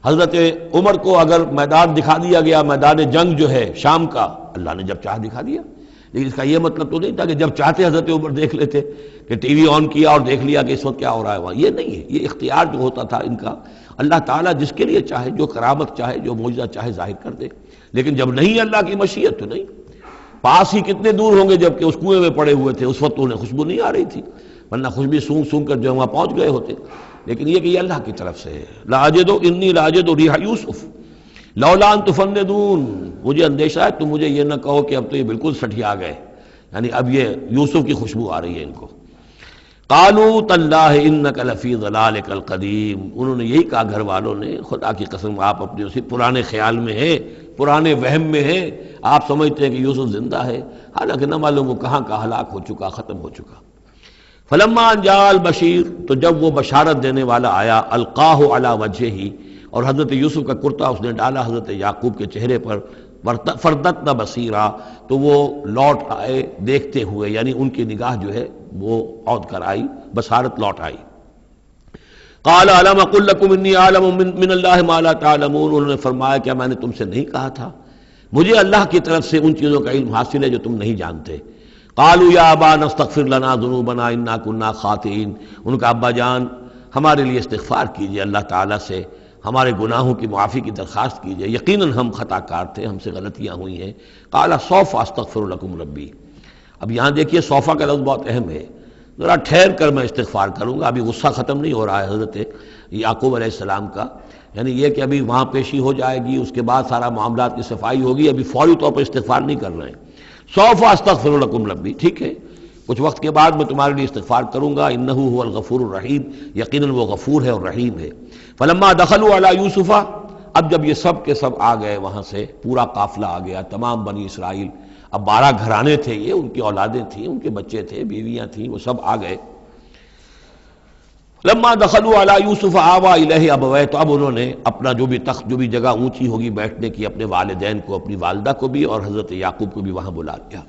حضرت عمر کو اگر میدان دکھا دیا گیا، میدان جنگ جو ہے شام کا، اللہ نے جب چاہ دکھا دیا، لیکن اس کا یہ مطلب تو نہیں تھا کہ جب چاہتے حضرت عمر دیکھ لیتے، کہ ٹی وی آن کیا اور دیکھ لیا کہ اس وقت کیا ہو رہا ہے وہاں، یہ نہیں ہے، یہ اختیار جو ہوتا تھا ان کا، اللہ تعالیٰ جس کے لیے چاہے، جو کرامت چاہے، جو معجزہ چاہے ظاہر کر دے، لیکن جب نہیں اللہ کی مشیت تو نہیں۔ پاس ہی کتنے دور ہوں گے جب کہ اس کنویں میں پڑے ہوئے تھے، اس وقت انہیں خوشبو نہیں آ رہی تھی، ورنہ خوشبو سونگ سونگ کر جو وہاں پہنچ گئے ہوتے، لیکن یہ کہ یہ اللہ کی طرف سے ہے۔ لاجد انی لاجد ریح یوسف لولا ان تفندون، مجھے اندیشہ ہے تم مجھے یہ نہ کہو کہ اب تو یہ بالکل سٹھیا گئے، یعنی اب یہ یوسف کی خوشبو آ رہی ہے ان کو۔ قالوا تاللہ انک لفی ضلالک القدیم، انہوں نے یہی کہا گھر والوں نے، خدا کی قسم آپ اپنے اسی پرانے خیال میں ہیں، پرانے وہم میں ہیں، آپ سمجھتے ہیں کہ یوسف زندہ ہے، حالانکہ نہ معلوم وہ کہاں کا ہلاک ہو چکا، ختم ہو چکا۔ فلما ان جاء البشیر، تو جب وہ بشارت دینے والا آیا، القاہ علی وجہہ، اور حضرت یوسف کا کرتا اس نے ڈالا حضرت یعقوب کے چہرے پر، فردتنا بصیرا، تو وہ لوٹ آئے دیکھتے ہوئے، یعنی ان کی نگاہ جو ہے وہ عود کر آئی، بصارت لوٹ آئی۔ قال الم اقل لکم انی اعلم من اللہ ما لا تعلمون، انہوں نے فرمایا کیا میں نے تم سے نہیں کہا تھا، مجھے اللہ کی طرف سے ان چیزوں کا علم حاصل ہے جو تم نہیں جانتے۔ قالوا یا ابانا استغفر لنا ذنوبنا انا كنا خاطئین، ان کا ابا جان ہمارے لیے استغفار کیجئے، اللہ تعالیٰ سے ہمارے گناہوں کی معافی کی درخواست کیجئے، یقیناً ہم خطا کار تھے، ہم سے غلطیاں ہوئی ہیں۔ قال سوف استغفر لکم ربی، اب یہاں دیکھیے صوفہ کا لفظ بہت اہم ہے، ذرا ٹھہر کر میں استغفار کروں گا، ابھی غصہ ختم نہیں ہو رہا ہے حضرت یعقوب علیہ السلام کا، یعنی یہ کہ ابھی وہاں پیشی ہو جائے گی، اس کے بعد سارا معاملات کی صفائی ہوگی، ابھی فوری طور پر استغفار نہیں کر رہے ہیں۔ سوف استغفر لکم ربی، ٹھیک ہے کچھ وقت کے بعد میں تمہارے لیے استغفار کروں گا، انہ هو الغفور الرحیم، یقیناً وہ غفور ہے اور رحیم ہے۔ فلما دخلوا علی یوسف، اب جب یہ سب کے سب آ گئے وہاں سے، پورا قافلہ آ گیا، تمام بنی اسرائیل، اب 12 گھرانے تھے یہ، ان کی اولادیں تھیں، ان کے بچے تھے، بیویاں تھیں، وہ سب آ گئے۔ لما دخلوا علی یوسف آوا الیہ ابویہ، تو اب انہوں نے اپنا جو بھی تخت، جو بھی جگہ اونچی ہوگی بیٹھنے کی، اپنے والدین کو، اپنی والدہ کو بھی اور حضرت یعقوب کو بھی وہاں بلا لیا۔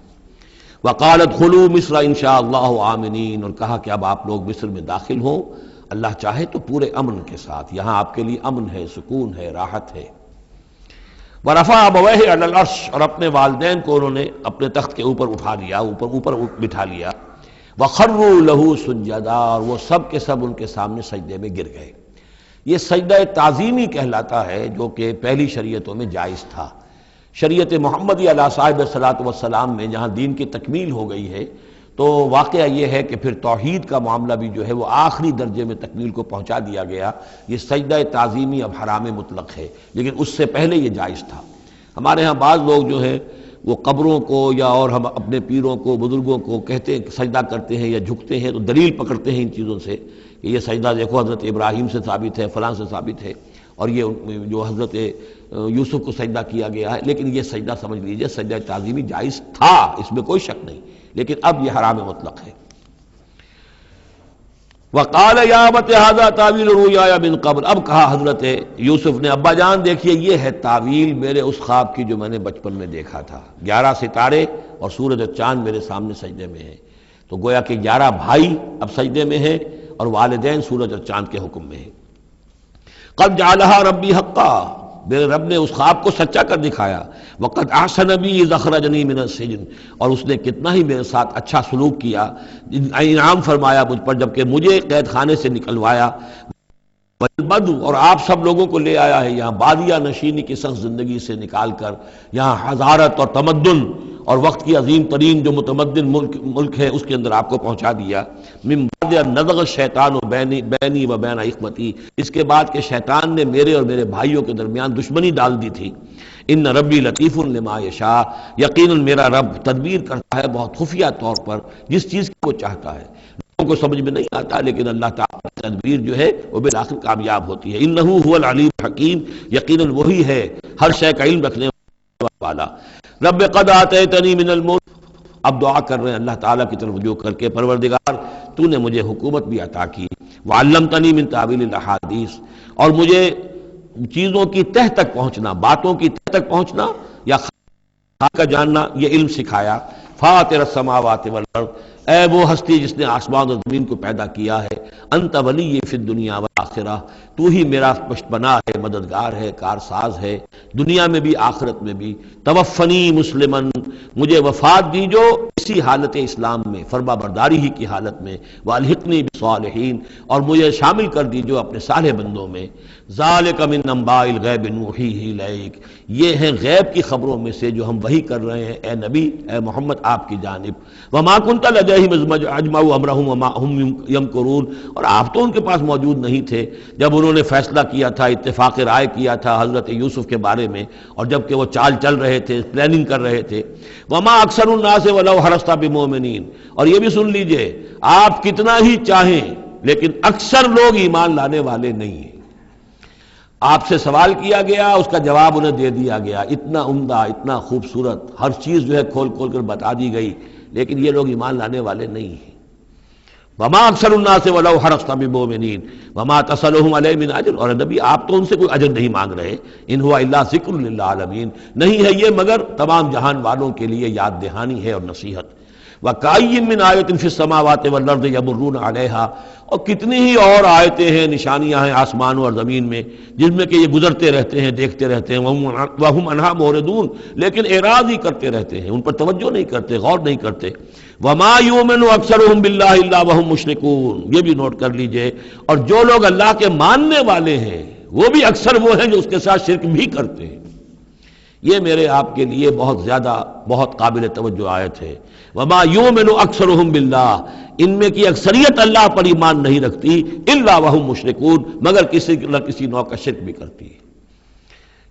وقال ادخلوا مصر ان شاء اللہ آمنین، اور کہا کہ اب آپ لوگ مصر میں داخل ہوں، اللہ چاہے تو پورے امن کے ساتھ، یہاں آپ کے لیے امن ہے، سکون ہے، راحت ہے۔ ورفع ابویہ علی العرش، اور اپنے والدین کو انہوں نے اپنے تخت کے اوپر اٹھا لیا، اوپر بٹھا لیا۔ وخروا لہ سجدا، اور وہ سب کے سب ان کے سامنے سجدے میں گر گئے۔ یہ سجدہ تعظیمی کہلاتا ہے، جو کہ پہلی شریعتوں میں جائز تھا۔ شریعت محمدی علیہ صاحب الصلاۃ والسلام میں جہاں دین کی تکمیل ہو گئی ہے، تو واقعہ یہ ہے کہ پھر توحید کا معاملہ بھی جو ہے وہ آخری درجے میں تکمیل کو پہنچا دیا گیا، یہ سجدہ تعظیمی اب حرام مطلق ہے، لیکن اس سے پہلے یہ جائز تھا۔ ہمارے ہاں بعض لوگ جو ہیں وہ قبروں کو یا اور ہم اپنے پیروں کو، بزرگوں کو کہتے ہیں کہ سجدہ کرتے ہیں یا جھکتے ہیں، تو دلیل پکڑتے ہیں ان چیزوں سے کہ یہ سجدہ دیکھو حضرت ابراہیم سے ثابت ہے، فلاں سے ثابت ہے، اور یہ جو حضرت یوسف کو سجدہ کیا گیا ہے، لیکن یہ سجدہ سمجھ لیجئے سجدہ تعظیمی جائز تھا، اس میں کوئی شک نہیں، لیکن اب یہ حرام مطلق ہے۔ وقال یا ابت ھذا تعویل رؤیایا من قبل، اب کہا حضرت یوسف نے ابا جان دیکھیے یہ ہے تعویل میرے اس خواب کی جو میں نے بچپن میں دیکھا تھا، 11 ستارے اور سورج اور چاند میرے سامنے سجدے میں ہیں، تو گویا کہ 11 بھائی اب سجدے میں ہیں اور والدین سورج اور چاند کے حکم میں ہیں۔ قد جعلها ربی حقا، میرے رب نے اس خواب کو سچا کر دکھایا۔ وقد احسن بی اذ اخرجنی من السجن، اور اس نے کتنا ہی میرے ساتھ اچھا سلوک کیا، انعام فرمایا مجھ پر جبکہ مجھے قید خانے سے نکلوایا۔ بدو، اور آپ سب لوگوں کو لے آیا ہے یہاں بادیہ نشینی کی سخت زندگی سے نکال کر یہاں حضارت اور تمدن اور وقت کی عظیم ترین جو متمدن ملک ہے اس کے اندر آپ کو پہنچا دیا۔ من بعد ان نزغ الشیطان بینی و بین اخوتی، اس کے بعد کہ شیطان نے میرے اور میرے بھائیوں کے درمیان دشمنی ڈال دی تھی۔ ان ربی لطیف لما یشاء، یقیناً میرا رب تدبیر کرتا ہے بہت خفیہ طور پر جس چیز کو چاہتا ہے، لوگوں کو سمجھ میں نہیں آتا، لیکن اللہ تعالیٰ کی تدبیر جو ہے وہ بالآخر کامیاب ہوتی ہے۔ انہ هو العلیم الحکیم، یقیناً وہی ہے ہر شے کا علم رکھنے والا۔ رب قد آتیتنی من الملک، اب دعا کر رہے ہیں اللہ تعالیٰ کی طرف رجوع کر کے، پروردگار تو نے مجھے حکومت بھی عطا کی، وعلمتنی من تعویل الاحادیث، اور مجھے چیزوں کی تہ تک پہنچنا، باتوں کی تہ تک پہنچنا یا خاص کا جاننا، یہ علم سکھایا۔ فاطر السماوات والارض، اے وہ ہستی جس نے آسمان اور زمین کو پیدا کیا ہے، انت ولی فی الدنیا والآخرہ، تو ہی میرا پشتپناہ ہے، مددگار ہے، کارساز ہے، دنیا میں بھی آخرت میں بھی۔ توفنی مسلمن، مجھے وفات دیجو اسی حالت اسلام میں، فرما برداری ہی کی حالت میں، والحقنی بالصالحین، اور مجھے شامل کر دیجو اپنے صالح بندوں میں۔ ذالک من انباء الغیب نوحیہ الیک، یہ ہیں غیب کی خبروں میں سے جو ہم وحی کر رہے ہیں اے نبی، اے محمد آپ کی جانب۔ وما کنت لدیہم اذ اجمعوا امرہم وما ہم یمکرون، اور آپ تو ان کے پاس موجود نہیں تھے جب انہوں نے فیصلہ کیا تھا، اتفاق رائے کیا تھا حضرت یوسف کے بارے میں، اور جب کہ وہ چال چل رہے تھے، پلاننگ کر رہے تھے۔ وما اکثر الناس ولو حرصت بمؤمنین، اور یہ بھی سن لیجئے آپ کتنا ہی چاہیں لیکن اکثر لوگ ایمان لانے والے نہیں ہیں۔ آپ سے سوال کیا گیا، اس کا جواب انہیں دے دیا گیا، اتنا عمدہ، اتنا خوبصورت، ہر چیز جو ہے کھول کھول کر بتا دی گئی، لیکن یہ لوگ ایمان لانے والے نہیں ہیں۔ وما اکثر الناس ولو حرصت بمؤمنین وما تصلهم علیہ من اجر، اور نبی آپ تو ان سے کوئی اجر نہیں مانگ رہے، ان هو الا ذکر للعالمین، نہیں ہے یہ مگر تمام جہان والوں کے لیے یاد دہانی ہے اور نصیحت۔ وَكَأَيٍّ مِّنْ آیَةٍ فِي السَّمَاوَاتِ وَالْأَرْضِ يَمُرُّونَ عَلَيْهَا، اور کتنی ہی اور آیتیں ہیں، نشانیاں ہیں آسمانوں اور زمین میں جن میں کہ یہ گزرتے رہتے ہیں، دیکھتے رہتے ہیں، وَهُمْ عَنْهَا مُعْرِضُونَ، لیکن اعراض ہی کرتے رہتے ہیں، ان پر توجہ نہیں کرتے، غور نہیں کرتے۔ وَمَا يُؤْمِنُ أَكْثَرُهُم بِاللَّهِ إِلَّا وَهُمْ مُشْرِكُونَ، یہ بھی نوٹ کر لیجئے، اور جو لوگ اللہ کے ماننے والے ہیں وہ بھی اکثر وہ ہیں جو اس کے ساتھ شرک بھی کرتے ہیں۔ یہ میرے آپ کے لیے بہت زیادہ، بہت قابل توجہ آیت ہے۔ وما یؤمن اکثرهم باللہ، ان میں کی اکثریت اللہ پر ایمان نہیں رکھتی، الا وهم مشرکون، مگر کسی نہ کسی نوع کا شرک بھی کرتی ہے۔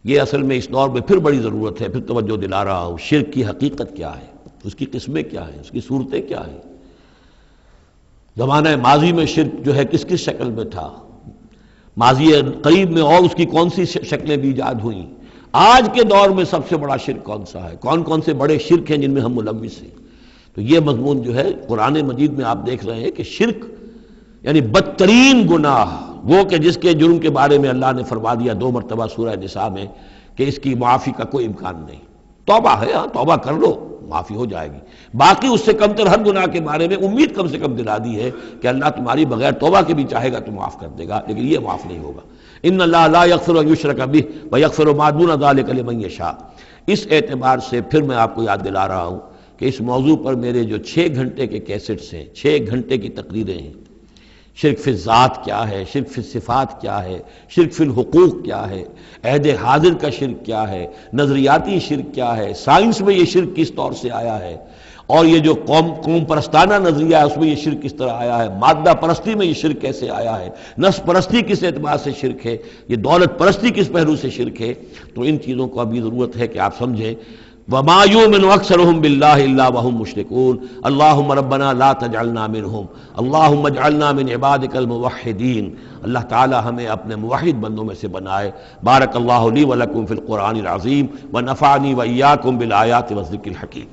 یہ اصل میں اس دور میں پھر بڑی ضرورت ہے، پھر توجہ دلا رہا ہوں، شرک کی حقیقت کیا ہے، اس کی قسمیں کیا ہیں، اس کی صورتیں کیا ہیں۔ زمانہ ماضی میں شرک جو ہے کس کس شکل میں تھا، ماضی قریب میں اور اس کی کون سی شکلیں بھی ایجاد ہوئیں، آج کے دور میں سب سے بڑا شرک کون سا ہے، کون کون سے بڑے شرک ہیں جن میں ہم ملوث ہیں۔ تو یہ مضمون جو ہے قرآن مجید میں آپ دیکھ رہے ہیں کہ شرک یعنی بدترین گناہ، وہ کہ جس کے جرم کے بارے میں اللہ نے فرما دیا 2 مرتبہ سورہ نساء میں کہ اس کی معافی کا کوئی امکان نہیں۔ توبہ ہے، ہاں توبہ کر لو معافی ہو جائے گی، باقی اس سے کم تر ہر گناہ کے بارے میں امید کم سے کم دلا دی ہے کہ اللہ تمہاری بغیر توبہ کے بھی چاہے گا تو معاف کر دے گا، لیکن یہ معاف نہیں ہوگا۔ ان اللہ لا یغفر ان یشرک بہ ویغفر ما دون ذلک لمن یشاء۔ اس اعتبار سے پھر میں آپ کو یاد دلا رہا ہوں کہ اس موضوع پر میرے جو 6 گھنٹے کے کیسٹس ہیں، 6 گھنٹے کی تقریریں ہیں، شرک فی الذات کیا ہے، شرک فی الصفات کیا ہے، شرک فی الحقوق کیا ہے، عہد حاضر کا شرک کیا ہے، نظریاتی شرک کیا ہے، سائنس میں یہ شرک کس طور سے آیا ہے، اور یہ جو قوم پرستانہ نظریہ ہے اس میں یہ شرک کس طرح آیا ہے، مادہ پرستی میں یہ شرک کیسے آیا ہے، نفس پرستی کس اعتبار سے شرک ہے، یہ دولت پرستی کس پہلو سے شرک ہے۔ تو ان چیزوں کو ابھی ضرورت ہے کہ آپ سمجھیں۔ وما یؤمن اکثرهم باللہ الا وهم مشرکون اللہم ربنا لا تجعلنا منهم اللہم اجعلنا من عبادک الموحدین۔ اللہ تعالی ہمیں اپنے موحد بندوں میں سے بنائے۔ بارک اللہ لی ولکم فی القرآن العظیم ونفعنی وإیاکم بالآیات والذکر الحکیم۔